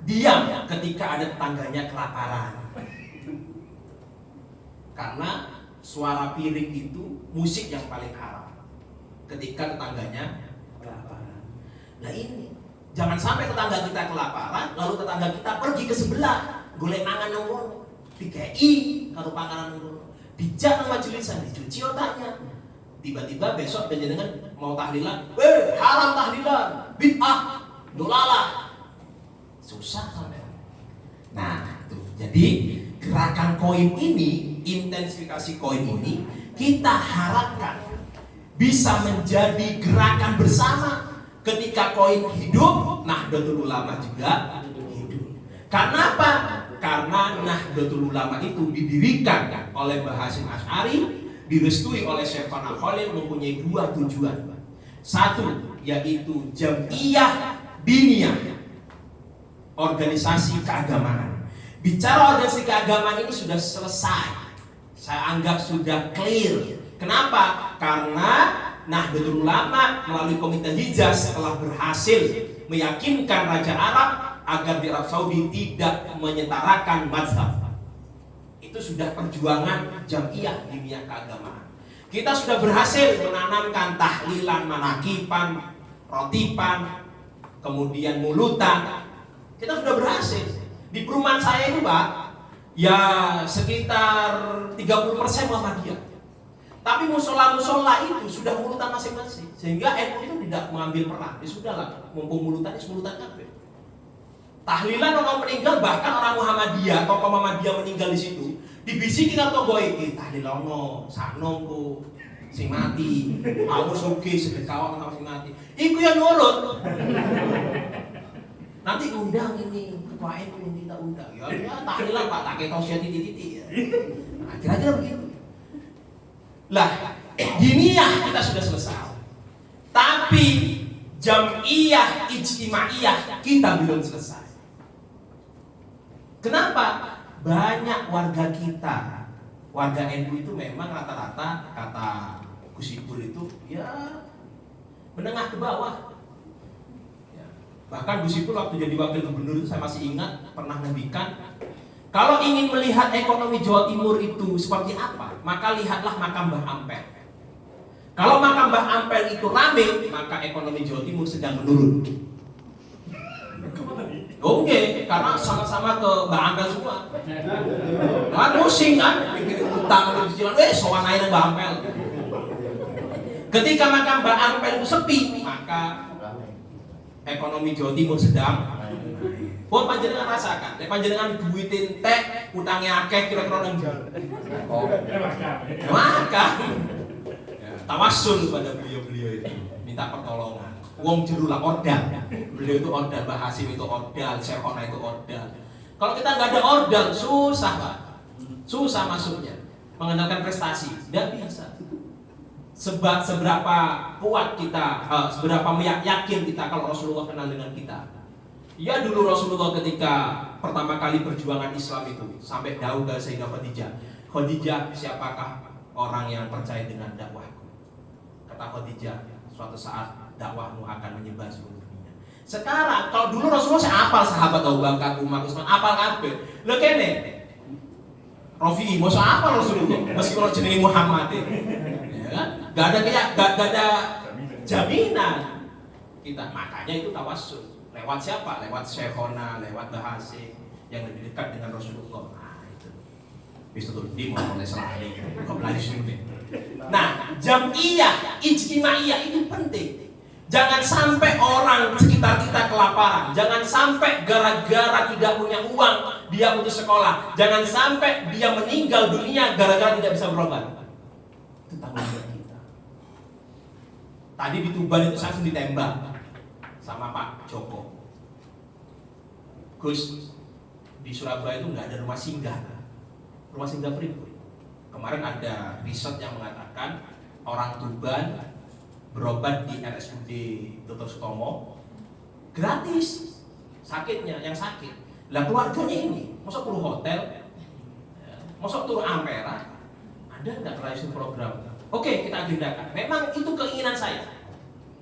diam ketika ada tetangganya kelaparan. Karena suara piring itu musik yang paling haram ketika tetangganya kelaparan. Nah ini jangan sampai tetangga kita kelaparan, lalu tetangga kita pergi ke sebelah, golek mangan nang ngono, dikei karo panganan ngono, dijak nang majelisan, dicuci otaknya. Tiba-tiba besok panjenengan mau tahlilan, haram tahlilan, bid'ah, dolalah. Susah sampai. Nah, itu. Jadi gerakan koin ini, intensifikasi koin ini kita harapkan bisa menjadi gerakan bersama. Ketika koin hidup, Nahdlatul Ulama juga hidup. Karena apa? Karena Nahdlatul Ulama itu didirikan oleh Mbah Hasyim Asy'ari, direstui oleh Syekhona Khalil, mempunyai dua tujuan. Satu, yaitu Jam'iyah Diniyah, organisasi keagamaan. Bicara organisasi keagamaan ini sudah selesai. Saya anggap sudah clear. Kenapa? Karena Nahdlatul Ulama melalui Komite Hijaz telah berhasil meyakinkan Raja Arab agar di Arab Saudi tidak menyetarakan mazhab. Itu sudah perjuangan Jam'iyah Diniyah Keagamaan. Kita sudah berhasil menanamkan tahlilan, manakipan, rotipan, kemudian mulutan. Kita sudah berhasil. Di perumahan saya ini, Pak, ya sekitar 30% Muhammadiyah. Tapi musola-musola itu sudah mulutan masing-masing, sehingga NU itu tidak mengambil peran. Ya sudahlah, mumpung mulutan kabeh. Tahlilan orang meninggal, bahkan orang Muhammadiyah, tokoh Muhammadiyah meninggal di situ, dibisiki karo tonggo iki, tahlilono, saknoku sing mati, aku sugih sedekah orang sing mati. Iku yang nurut. Nanti undang ini ketua NU kita undang. Ya tahlilan Pak, tak ketok titik-titik ya. Nah, kira-kira begitu. Lah, diniyah kita sudah selesai. Tapi Jam'iyah ijtimaiyah kita belum selesai. Kenapa? Banyak warga kita, warga NU itu memang rata-rata kata Gus Ipul itu ya menengah ke bawah. Ya. Bahkan Gus Ipul waktu jadi wakil gubernur itu saya masih ingat pernah ngendikan, kalau ingin melihat ekonomi Jawa Timur itu seperti apa, maka lihatlah makam Mbah Ampel. Kalau makam Mbah Ampel itu rame, maka ekonomi Jawa Timur sedang menurun. Oke, karena sama-sama ke Mbah Ampel semua. Kan pusing kan, bikin utang atau cicilan, sowan aja Mbah Ampel. Ketika makam Mbah Ampel itu sepi, maka ekonomi Jawa Timur sedang. Buat panjenengan rasakan, nek panjenengan duitin teh, utangnya akeh kira-kira nang jero. Maka tawasul pada beliau-beliau itu, minta pertolongan. Wong jero lah ordal. Beliau itu ordal, Mbah Hasim itu ordal, Syekhona itu ordal. Kalau kita nggak ada ordal, susah Pak. Susah masuknya. Mengandalkan prestasi, tidak bisa. Sebab seberapa kuat kita, seberapa yakin kita kalau Rasulullah kenal dengan kita. Ya dulu Rasulullah ketika pertama kali perjuangan Islam itu sampai jauh ke Sayyidah Khadijah. Khadijah, siapakah orang yang percaya dengan dakwahku? Kata Khadijah, suatu saat dakwahmu akan menyebar seluruh dunia. Sekarang kalau dulu Rasulullah saya apal sahabat Abu Bakar, Umar, Utsman, apal kabeh. Lho kene Rafi'i, masa apal Rasulullah meskipun jenenge Muhammad ya kan? Gak ada jaminan kita. Makanya itu tawassul. Lewat siapa? Lewat Syekhona, lewat Mbah Hasim yang lebih dekat dengan Rasulullah. Nah itu. Bisa tuh di mau oleh selahnya. Kau belajar sini. Nah, jam'iyah, ijtimaiyah itu penting. Jangan sampai orang sekitar kita kelaparan. Jangan sampai gara-gara tidak punya uang dia putus sekolah. Jangan sampai dia meninggal dunia gara-gara tidak bisa berobat. Itu tanggung jawab kita. Tadi di Tuban itu saya langsung ditembak sama Pak Joko. Gus, di Surabaya itu nggak ada rumah singgah. Rumah singgah pribadi. Kemarin ada riset yang mengatakan orang Tuban berobat di RSUD Dr. Sutomo gratis sakitnya, yang sakit. Lah keluarganya ini, masa turun hotel, masa turun Ampera, ada nggak raise program? Oke, kita agendakan. Memang itu keinginan saya,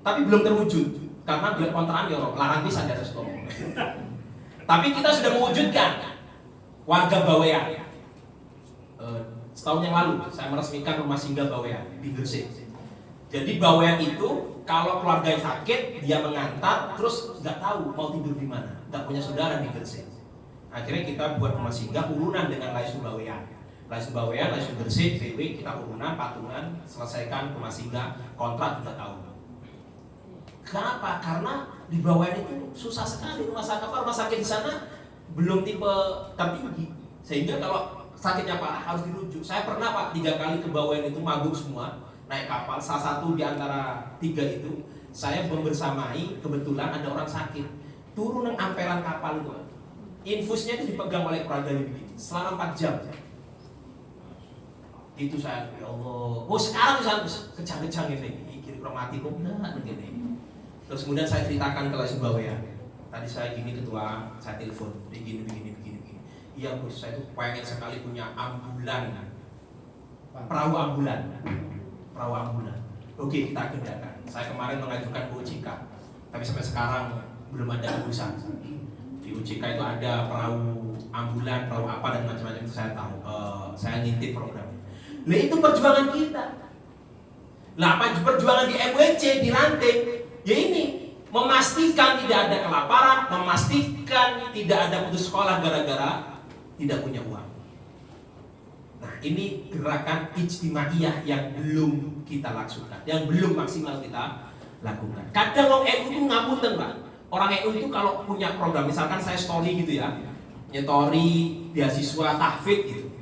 tapi belum terwujud karena biar kontrakan ya larang bisa ada Sutomo. Tapi kita sudah mewujudkan warga Bawean. Setahun yang lalu saya meresmikan rumah singgah Bawean di Gresik. Jadi Bawean itu kalau keluarga sakit dia mengantar terus nggak tahu mau tidur di mana, nggak punya saudara di Gresik. Akhirnya kita buat rumah singgah urunan dengan Laisu Bawean. Laisu Bawean, Laisu Gresik, BW kita urunan patungan selesaikan rumah singgah kontrak 3 tahun. Kenapa? Karena di Bawean itu susah sekali rumah sakit di sana belum tipe tertinggi sehingga kalau sakitnya parah harus dirujuk. Saya pernah Pak 3 kali ke Bawean itu mabuk semua naik kapal. Salah satu di antara 3 itu saya membersamai kebetulan ada orang sakit turun nang amperan kapal itu. Infusnya itu dipegang oleh keluarga ini selama 4 jam. Itu saya ya Allah. Oh sekarang saya kejang-kejang ini kira-kira mati kok enggak begini. Terus kemudian saya ceritakan ke Laisu Bawean. Tadi saya gini ketua, saya telepon begini. Iya Gus, saya itu pengen sekali punya ambulan, perahu ambulan. Oke, kita agendakan. Saya kemarin mengajukan OJK, tapi sampai sekarang belum ada urusan. Di OJK itu ada perahu ambulan, perahu apa dan macam-macam itu saya tahu. Saya ngintip programnya. Nah itu perjuangan kita. Nah perjuangan di MWC, di ranting, ya ini memastikan tidak ada kelaparan, memastikan tidak ada putus sekolah gara-gara tidak punya uang. Nah ini gerakan ijtimaiyah yang belum kita lakukan, yang belum maksimal kita lakukan. Kadang orang NU itu ngapunten Pak. Orang NU itu kalau punya program, misalkan saya story gitu ya, nyetori beasiswa tahfidz gitu,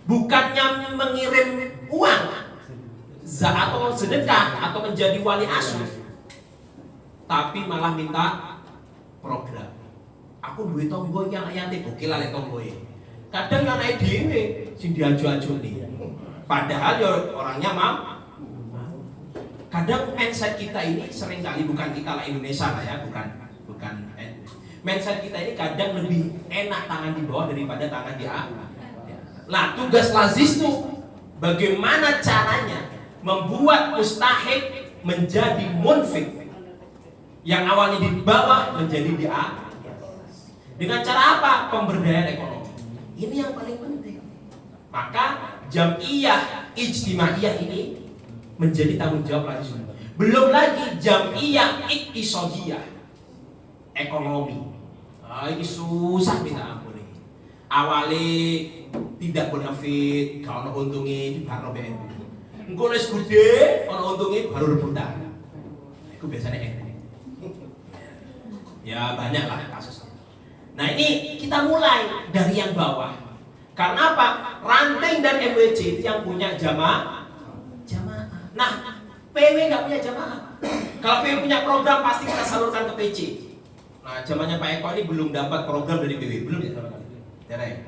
bukannya mengirim uang atau sedekah atau menjadi wali asuh, tapi malah minta program. Aku duit tonggo yang yatim, oke lah tonggo ya. Kadang yang naik dhewe sing diaju-aju nih. Padahal ya orangnya mau. Kadang mindset kita ini seringkali, bukan kita lah Indonesia lah ya, bukan mindset kita ini kadang lebih enak tangan di bawah daripada tangan di atas. Nah, tugas lazis tuh bagaimana caranya membuat mustahik menjadi munfik, yang awalnya di bawah menjadi di atas. Dengan cara apa? Pemberdayaan ekonomi. Ini yang paling penting. Maka jam'iyah ijtimaiyah ini menjadi tanggung jawab lazis. Belum lagi jam'iyah iktisadiyah, ekonomi. Ini susah minta ampun ini. Awalnya tidak benefit, kalau untungnya baru BNP. Engkau les gede, kalau untungnya baru rebutan. Itu biasanya ya banyak lah kasusnya. Nah ini kita mulai dari yang bawah. Karena apa? Ranting dan MWC itu yang punya jamaah. Nah, PW nggak punya jamaah. Kalau PW punya program pasti kita salurkan ke PC. Nah, zamannya Pak Eko ini belum dapat program dari PW, belum ya?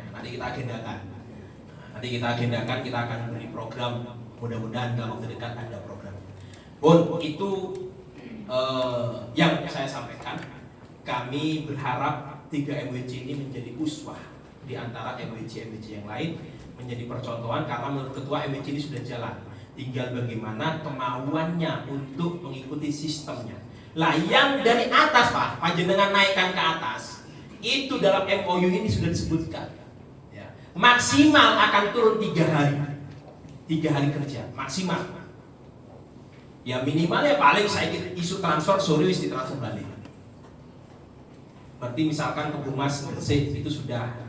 Nanti kita agendakan. Kita akan beri program. Mudah-mudahan dalam waktu dekat ada program. Itu yang saya sampaikan. Kami berharap 3 MWC ini menjadi uswah di antara MWC yang lain, menjadi percontohan karena menurut ketua MWC ini sudah jalan. Tinggal bagaimana kemauannya untuk mengikuti sistemnya. Lah yang dari atas Pak, panjenengan naikkan ke atas. Itu dalam MOU ini sudah disebutkan. Ya. Maksimal akan turun 3 hari. 3 hari kerja maksimal. Ya minimal ya paling saya isu transfer sore wis ditransfer balik. Berarti misalkan ke Humas Gresik itu sudah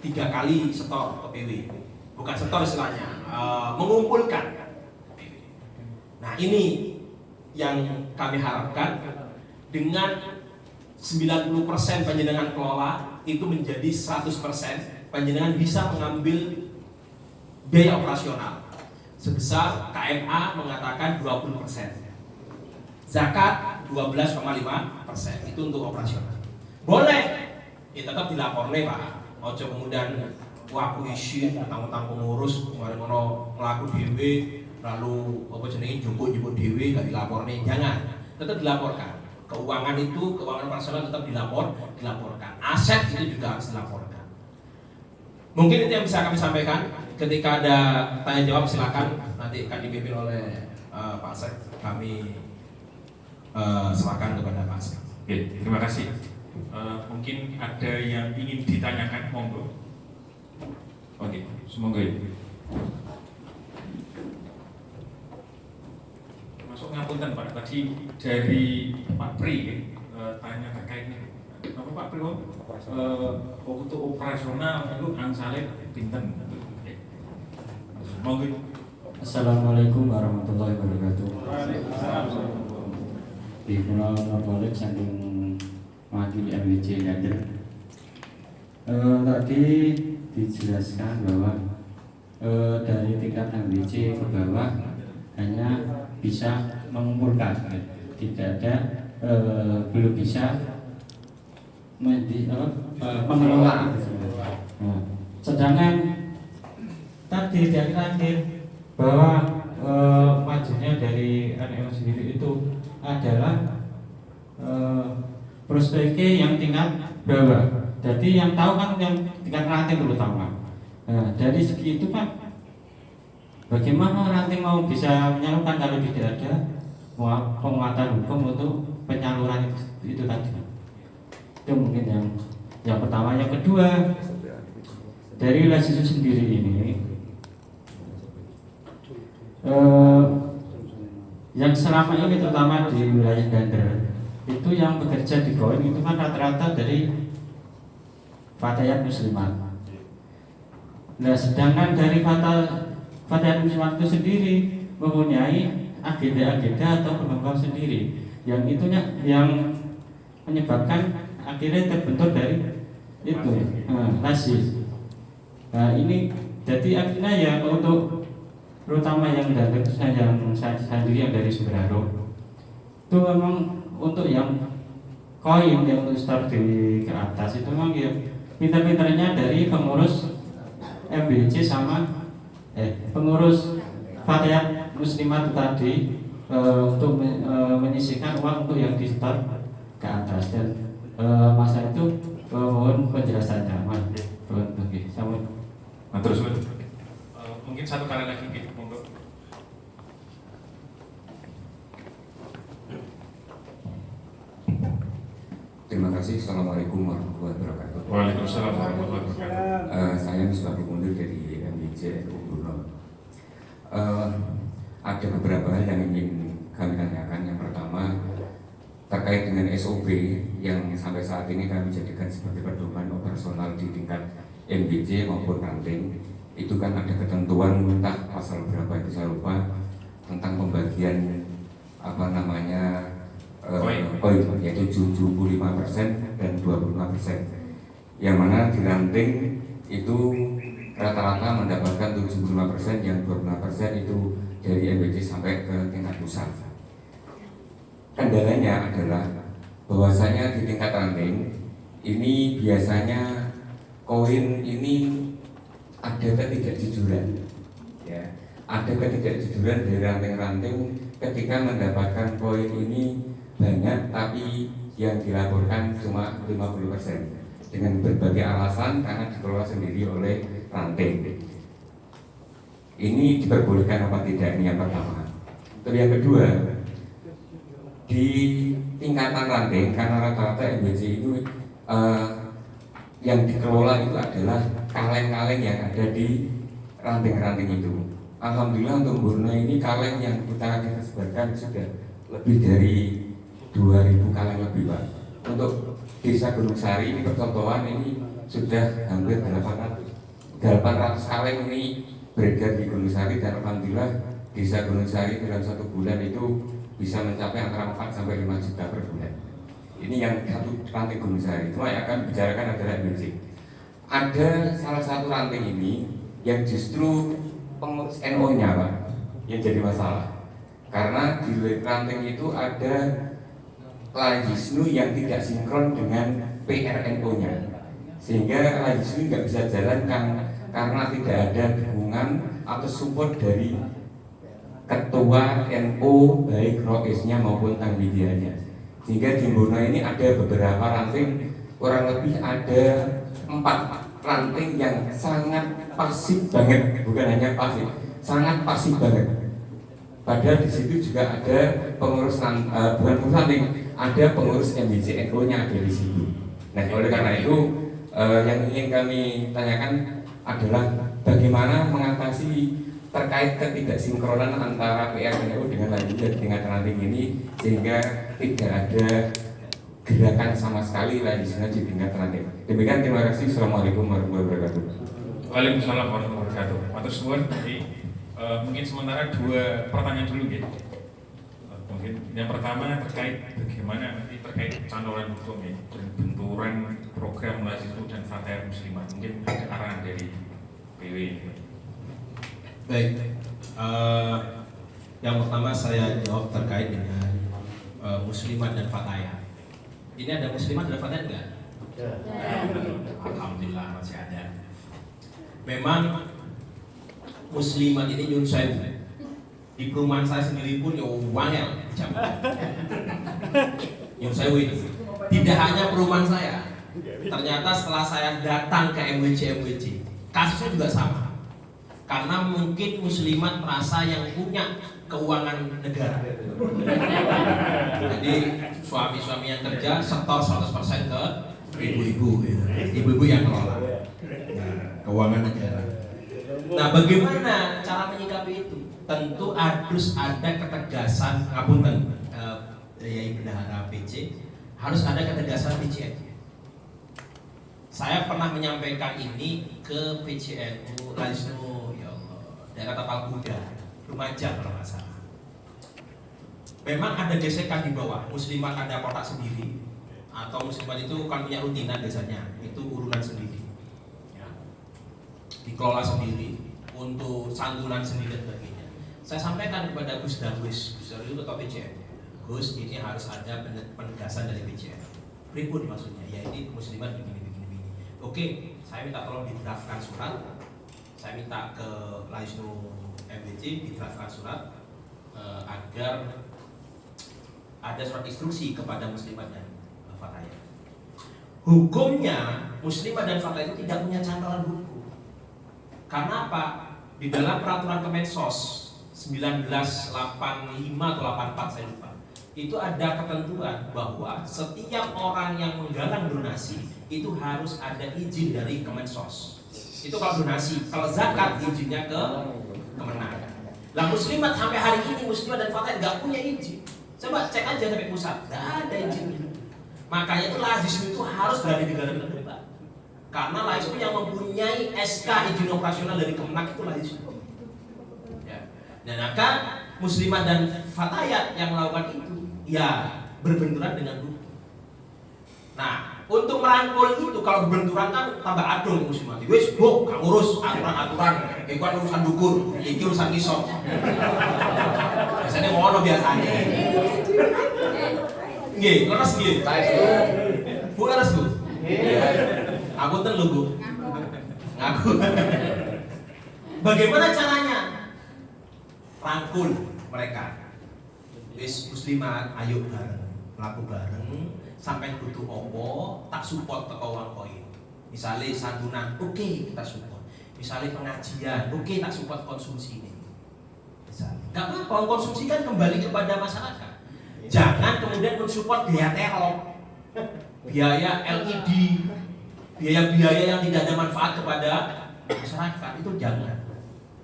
3 kali setor ke PW. Bukan setor istilahnya, mengumpulkan. Nah ini yang kami harapkan dengan 90% panjenengan kelola itu menjadi 100% panjenengan bisa mengambil biaya operasional sebesar KMA mengatakan 20%, zakat 12,5%, itu untuk operasional. Boleh, ya tetap dilaporkan Pak. Ojo kemudian aku isi tentang pengurus kemarin mau ngelaku dewe lalu apa jenenge jupuk dewe gak dilaporkan, jangan, tetap dilaporkan. Keuangan operasional tetap dilaporkan. Aset itu juga harus dilaporkan. Mungkin itu yang bisa kami sampaikan. Ketika ada tanya jawab silakan, nanti akan dipimpin oleh Pak Sek. Kami serahkan kepada Pak Sek. Oke, terima kasih. Mungkin ada yang ingin ditanyakan, monggo. Oke, semoga itu. Masuk ngapunten Pak, tadi dari Pak Pri tanya terkait ini. Apa Pak Pri? Waktu operasional itu angsalnya pinten. Monggo. Assalamualaikum warahmatullahi wabarakatuh. Di Pulau Norbalik saking mewakili MWC Gander. Tadi dijelaskan bahwa dari tingkat MWC ke bawah hanya bisa mengumpulkan, tidak ada belum bisa mengelola. Nah, sedangkan tadi di akhir bahwa majunya dari NEO sendiri itu adalah prospeknya yang tingkat bawah. Jadi yang tahu kan yang tingkat ranting terutama. Nah, dari segi itu kan bagaimana ranting mau bisa menyalurkan kalau tidak ada penguatan hukum untuk penyaluran itu tadi. Itu mungkin yang pertama. Yang kedua, dari LAS itu sendiri ini yang selama ini terutama di wilayah Gander itu yang bekerja di Goin itu kan rata-rata dari Fatayat Muslimat. Nah, sedangkan dari Fatayat Muslimat itu sendiri mempunyai agenda-agenda atau program sendiri yang itunya yang menyebabkan akhirnya terbentuk dari itu LASIS. Nah ini jadi akhirnya ya untuk terutama yang dari yang saya sendiri yang dari Sumberaro itu memang untuk yang koin yang untuk start di ke atas itu memang ya pinter-pinternya dari pengurus MBC sama pengurus Fatayat Muslimat tadi menyisihkan uang untuk yang di store ke atas dan masa itu mohon penjelasannya mas. Oke, sama. Nah, terus mungkin satu kali lagi gitu, monggo. Terima kasih. Assalamualaikum warahmatullahi wabarakatuh. Waalaikumsalam warahmatullahi wabarakatuh. Saya Misbah Munir dari MBJ Brno. Ada beberapa hal yang ingin kami tanyakan. Yang pertama terkait dengan SOP yang sampai saat ini kami jadikan sebagai pedoman operasional di tingkat MBJ maupun ranting. Itu kan ada ketentuan entah pasal berapa itu saya lupa tentang pembagian poin yaitu 75% dan 25%, yang mana di ranting itu rata-rata mendapatkan 75%, yang 25% itu dari MBJ sampai ke tingkat pusat. Kendalanya adalah bahwasanya di tingkat ranting ini biasanya koin ini ada ketidakjujuran, ya, ada ketidakjujuran dari ranting-ranting ketika mendapatkan koin ini banyak tapi yang dilaporkan cuma 50% dengan berbagai alasan karena dikelola sendiri oleh ranting. Ini diperbolehkan apa tidak, ini yang pertama. Terus yang kedua, di tingkatan ranting karena rata-rata MBJ itu yang dikelola itu adalah kaleng-kaleng yang ada di ranting-ranting itu. Alhamdulillah untuk Brno ini kaleng yang kita sebarkan sudah lebih dari 2000 kaleng lebih Pak. Untuk desa Gunung Sari ini percontohan ini sudah hampir 800 kaleng ini beredar di Gunung Sari, dan alhamdulillah desa Gunung Sari dalam 1 bulan itu bisa mencapai antara 4 sampai 5 juta per bulan. Ini yang satu ranting Gunung Sari. Cuma yang akan bicarakan adalah MBJ. Ada salah satu ranting ini yang justru pengurus NO-nya Pak yang jadi masalah. Karena di ranting itu ada Lajisnu yang tidak sinkron dengan PRNO-nya, sehingga Lajisnu nggak bisa jalan karena tidak ada dukungan atau support dari ketua NO baik Rokesnya maupun Tangbidianya. Sehingga di Brno ini ada beberapa ranting, kurang lebih ada 4 ranting yang sangat pasif banget, bukan hanya pasif, sangat pasif banget. Padahal di situ juga ada pengurus bukan pengurus ranting, ada pengurus MBJ NO-nya ada di situ. Nah, oleh karena itu yang ingin kami tanyakan adalah bagaimana mengatasi terkait ketidaksinkronan antara PRNO dengan lanjutan tingkat ranting ini, sehingga tidak ada gerakan sama sekali lanjutan di tingkat ranting. Demikian, terima kasih. Assalamualaikum warahmatullahi wabarakatuh. Waalaikumsalam warahmatullahi wabarakatuh. Matur suwun. Mungkin sementara 2 pertanyaan dulu gitu. Mungkin yang pertama terkait bagaimana nanti terkait cantolan hukum ya, dan benturan program Lajisnu dan Fatayat Muslimat. Mungkin ada arahan dari PW. Baik, yang pertama saya jawab terkait dengan Muslimat dan Fatayat. Ini ada Muslimat dan Fatayat enggak? Alhamdulillah masih ada. Memang Muslimat ini nyun saya di perumahan saya sendiri pun ya wangel nyun saya ini. Tidak hanya perumahan saya, ternyata setelah saya datang ke MWC kasusnya juga sama. Karena mungkin Muslimat merasa yang punya keuangan negara. Jadi suami-suami yang kerja setor 100% ke ibu-ibu yang kelola keuangan negara. Nah, bagaimana cara menyikapi itu? Tentu harus ada ketegasan, ngapunten Yai Bendahara PC, harus ada ketegasan PCN. Saya pernah menyampaikan ini ke PCNU Lajisnu, ya Allah, daerah Tapal Kuda, Lumajang kalau nggak salah. Memang ada gesekan di bawah. Muslimat ada kotak sendiri, atau Muslimat itu kan punya rutinan biasanya, itu urunan sendiri, ya, dikelola sendiri untuk santunan sendiri dan sebagainya. Saya sampaikan kepada Gus Darwis, Gus Darwis itu ketua PCN. Gus, ini harus ada penegasan dari PCN. Pripun maksudnya? Ya ini Muslimat begini. Oke, saya minta tolong didraftkan surat. Saya minta ke Lajisnu MBJ didraftkan surat agar ada surat instruksi kepada muslimat dan fatayat. Hukumnya muslimat dan fatayat itu tidak punya cantolan hukum. Karena apa? Di dalam peraturan Kemensos 1985 atau 84 saya lupa, itu ada ketentuan bahwa setiap orang yang menggalang donasi itu harus ada izin dari Kemensos. Itu kalau donasi. Kalau zakat izinnya ke Kemenang. Lah muslimat sampai hari ini, muslimat dan fatayat nggak punya izin. Coba cek aja sampai pusat, nggak ada izin. Makanya itu lazisme itu harus berada di negara terdepan. Karena lazisme yang mempunyai SK izin operasional dari Kemenang itu lazisme. Ya. Dan akan muslimat dan fatayat yang melakukan itu, ya berbenturan dengan hukum. Nah, untuk merangkul itu kalau berbenturan kan tambah adung muslimat. Wis, bu, gak ngurus aturan-aturan. Itu kan urusan dukur, itu urusan kisah. Biasanya ngono biasanya. Nggih, leres nggih. Bu leres Bu. Aku ten lho Bu. Ngaku. Bagaimana caranya? Rangkul mereka. Wis muslimat, ayo bareng, mlaku bareng, sampai butuh opo, tak support teko uang koin. Misalnya santunan, oke kita support. Misalnya pengajian, oke tak support konsumsi ini. Misalnya, nggak apa-apa, konsumsi kan kembali kepada masyarakat. Jangan kemudian mensupport biaya teror, biaya LED, biaya-biaya yang tidak ada manfaat kepada masyarakat, itu jangan.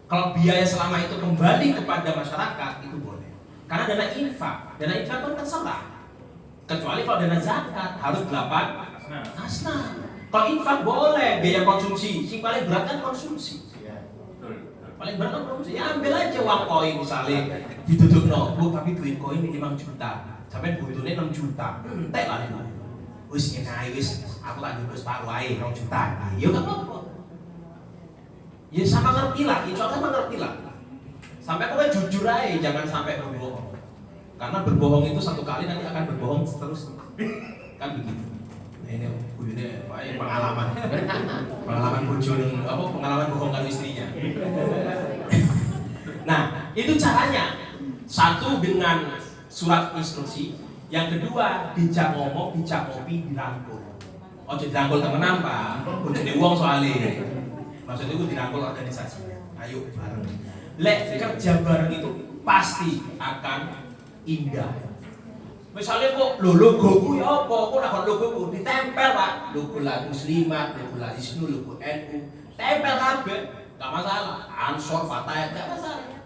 Kalau biaya selama itu kembali kepada masyarakat, itu boleh. Karena dana infak kan terserah. Kecuali kalau dana zakat harus 8 asnaf. Kalau infak boleh, biaya konsumsi, sing paling berat kan konsumsi. Paling berat kan konsumsi. Ya ambil aja uang koin misalnya, ditutup Bu, tapi duit koin 5 juta. Sampai butuhnya 6 juta. Entek lah itu. Wis ngenai wis, aku tak jupus Pak wae 2 juta. Ya enggak apa-apa. Ya sama ngerti lah, itu kan mengerti lah. Sampai kau jujur aja, jangan sampai berbohong. Karena berbohong itu satu kali nanti akan berbohong terus. Kan begitu. Nah ini pengalaman bujur apa pengalaman bohong kali istrinya. Nah, itu caranya. Satu dengan surat instruksi, yang kedua dijak ngomong, dijak ngopi, dirangkul. Oh, jadi dirangkul temenan Pak. Bojone wong soalnya. Maksudnya itu dirangkul organisasi. Ayo bareng. Lek kerja bareng itu pasti akan indah. Misalnya kok logoku ya apa? Kok nak logoku ditempel Pak. Logo lah muslimat, logo lah Isnu, logo NU. Tempel kabeh, enggak masalah. Ansor, Fatayat enggak masalah.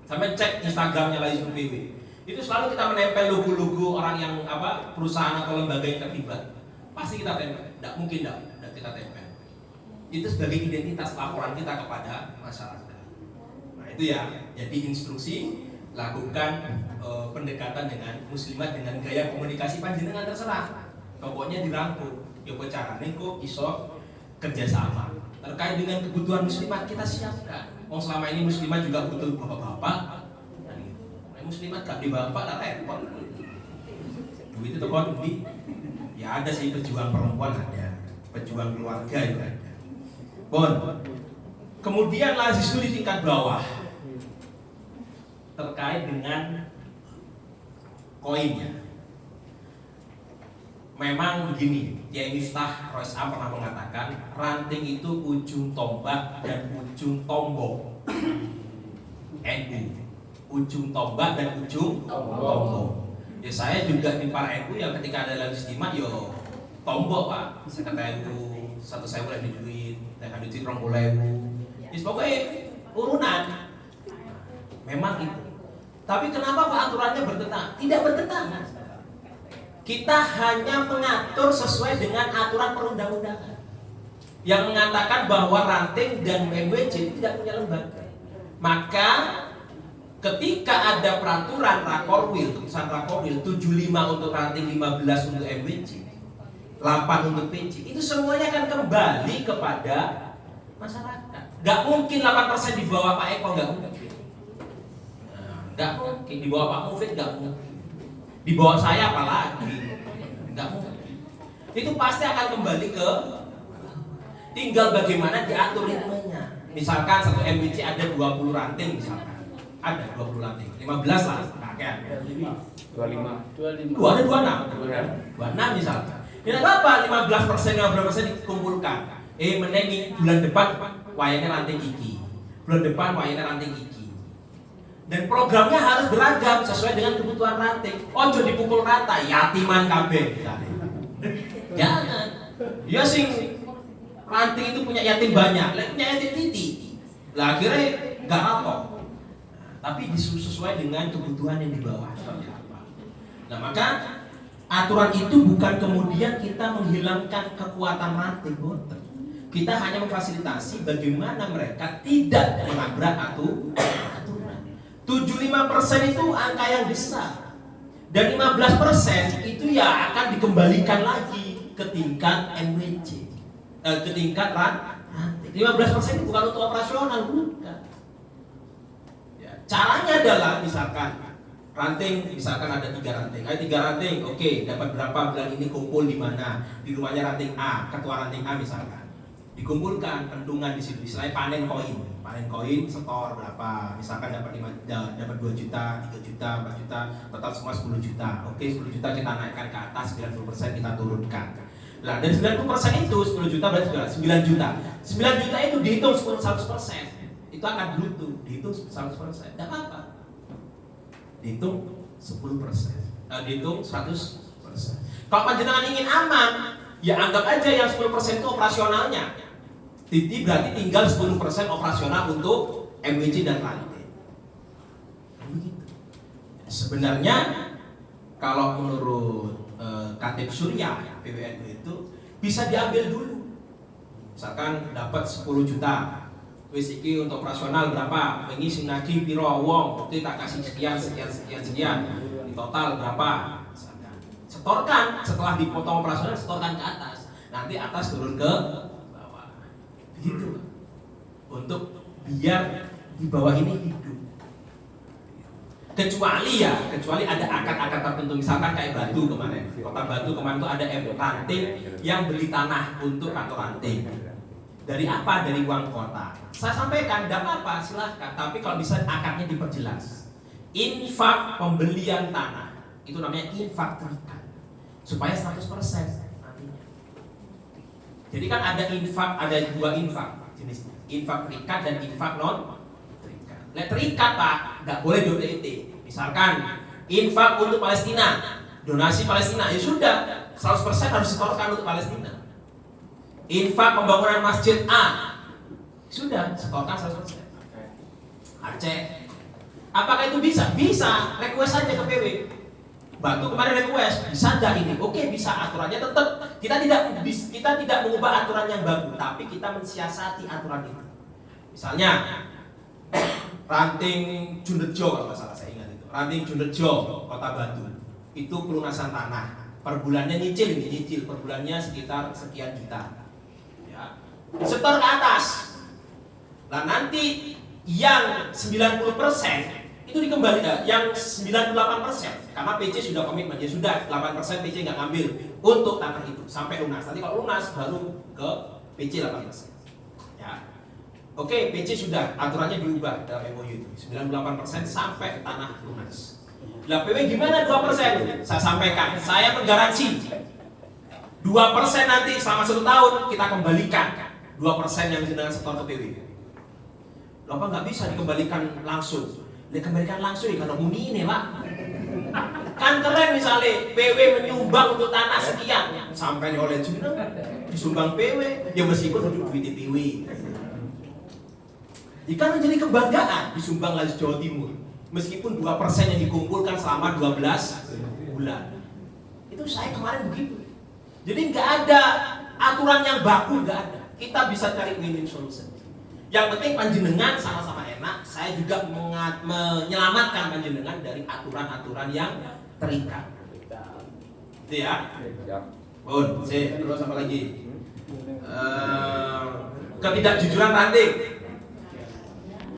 Sampai cek Instagramnya lah Isnu PW. Itu selalu kita menempel logo-logo orang yang apa perusahaan atau lembaga yang terlibat. Pasti kita tempel. Enggak mungkin enggak kita tempel. Itu sebagai identitas laporan kita kepada masyarakat. Nah itu ya, jadi instruksi lakukan pendekatan dengan muslimat dengan gaya komunikasi panjenengan terserah. Pokoknya dirangkul. Ya caranya kok iso kerjasama. Terkait dengan kebutuhan muslimat kita siapkan. Selama ini muslimat juga butuh bapak-bapak. Nah, muslimat gak di bapak lah repot. Duit itu kok di. Ya ada sih pejuang perempuan ada, pejuang keluarga juga ada. Bon. Kemudian lazis itu di tingkat bawah terkait dengan koinnya. Memang begini, Kiai Miftah Roisam pernah mengatakan ranting itu ujung tombak dan ujung tombok. NU, ujung tombak dan ujung tombok. Ya saya juga di para NU yang ketika ada istimewa yo tombok Pak. Saya kata NU satu saya mulai duit dan ada duit 20.000. Pokoknya urunan. Memang itu. Tapi kenapa Pak aturannya bertentangan? Tidak bertentangan. Kita hanya mengatur sesuai dengan aturan perundang-undangan yang mengatakan bahwa ranting dan MWC tidak punya lembaga. Maka ketika ada peraturan Rakorwil, keputusan Rakorwil 75 untuk ranting, 15 untuk MWC, 8 untuk PC, itu semuanya akan kembali kepada masyarakat. Gak mungkin 8% di bawah Pak Eko, gak mungkin. Gak mungkin di bawah Pak Mufid, gak mungkin. Di bawah saya apalagi, gak mungkin. Itu pasti akan kembali ke tinggal bagaimana diatur ritmenya. Misalkan satu MWC ada 20 ranting misalkan. ada 20 ranting, 15 lah, kakek. 25. Ada 26 misalnya. Tidak apa 15% dikumpulkan. Menengi bulan depan wayangnya ranting iki, bulan depan wayangnya ranting iki. Dan programnya harus beragam sesuai dengan kebutuhan ranting. Ojo dipukul rata, yatiman kabeh. Jangan. Ya sing ranting itu punya yatim banyak, punya yatim titik. Lah akhirnya nggak ratok. Tapi sesuai dengan kebutuhan yang di bawah. Nah maka aturan itu bukan kemudian kita menghilangkan kekuatan ranting, kita hanya memfasilitasi bagaimana mereka tidak menabrak aturan. 75% itu angka yang besar, dan 15% itu ya akan dikembalikan lagi ke tingkat MWC, ke tingkat ranting. 15% itu bukan untuk operasional, bukan. Caranya adalah misalkan ranting, misalkan ada 3 ranting, oke, dapat berapa bulan ini, kumpul di mana? Di rumahnya ranting A, ketua ranting A misalkan, dikumpulkan kentungan di situ, istilahnya panen koin, setor berapa, misalkan dapat 2 juta, 3 juta, 4 juta, total semua 10 juta, oke 10 juta kita naikkan ke atas, 90% kita turunkan. Nah dari 90% itu 10 juta berarti 9 juta, 9 juta itu dihitung 100%. Itu akan bruto, dihitung 100%, tidak apa-apa. Dihitung 10%, dihitung 100%. Kalau panjenengan ingin aman, ya anggap aja yang 10% itu operasionalnya. Titi berarti tinggal 10% operasional untuk MWC dan ranting. Sebenarnya kalau menurut Katib Surya PWNU itu bisa diambil dulu. Misalkan dapat 10 juta. Wis iki untuk operasional berapa? Wingi sing nagih piro wong, oke tak kasih sekian. Di total berapa? Setorkan, setelah dipotong operasional setorkan ke atas. Nanti atas turun ke bawah. Begitu. Untuk biar di bawah ini hidup. Kecuali ada akad-akad tertentu, misalkan kayak Batu kemarin. Kota Batu kemarin itu ada ranting yang beli tanah untuk kantor ranting. Dari apa? Dari uang kota. Saya sampaikan, tidak apa-apa, silahkan. Tapi kalau bisa akadnya diperjelas. Infak pembelian tanah itu namanya infak terikat, supaya 100% nantinya. Jadi kan ada infak, ada 2 infak jenis, infak terikat dan infak non terikat. Terikat Pak, nggak boleh DOT. Misalkan infak untuk Palestina, donasi Palestina, ya sudah 100% harus disetorkan untuk Palestina. Infak pembangunan masjid A, sudah setorkan 100%. Aceh, apakah itu bisa? Bisa, request saja ke PW. Batu kemarin request, bisa enggak ini? Oke, bisa, aturannya tetap. Kita tidak mengubah aturan yang baru, tapi kita mensiasati aturan itu. Misalnya ranting Jundejo, kalau nggak salah saya ingat itu, ranting Jundejo, Kota Batu, itu pelunasan tanah. Per bulannya nyicil, per bulannya sekitar sekian juta. Setor ke atas. Nah nanti yang 90% itu dikembalikan, yang 98% karena PC sudah komitmen, ya sudah 8% PC nggak ngambil untuk tanah itu sampai lunas. Nanti kalau lunas baru ke PC 8%. Ya. Oke, PC sudah aturannya diubah dalam MOU itu 98% sampai tanah lunas. Lah PW gimana 2%? Saya sampaikan, saya menggaransi 2% nanti selama 1 tahun kita kembalikan 2% yang sedang setor ke PW. Loh apa nggak bisa dikembalikan langsung? Dikembalikan langsung ya karena muni ini Pak. Kan keren misalnya PW menyumbang untuk tanah sekian sampai oleh jeneng disumbang PW, ya meskipun untuk duit PW. Jika menjadi kebanggaan disumbang lagi Jawa Timur, meskipun 2% yang dikumpulkan selama 12 bulan. Itu saya kemarin begitu. Jadi nggak ada aturan yang baku, nggak ada. Kita bisa cari win-win solution. Yang penting panjenengan sama-sama enak. Saya juga menyelamatkan panjenengan dari aturan-aturan yang terikat. Itu ya. Terus apa lagi? Ketidakjujuran ranting.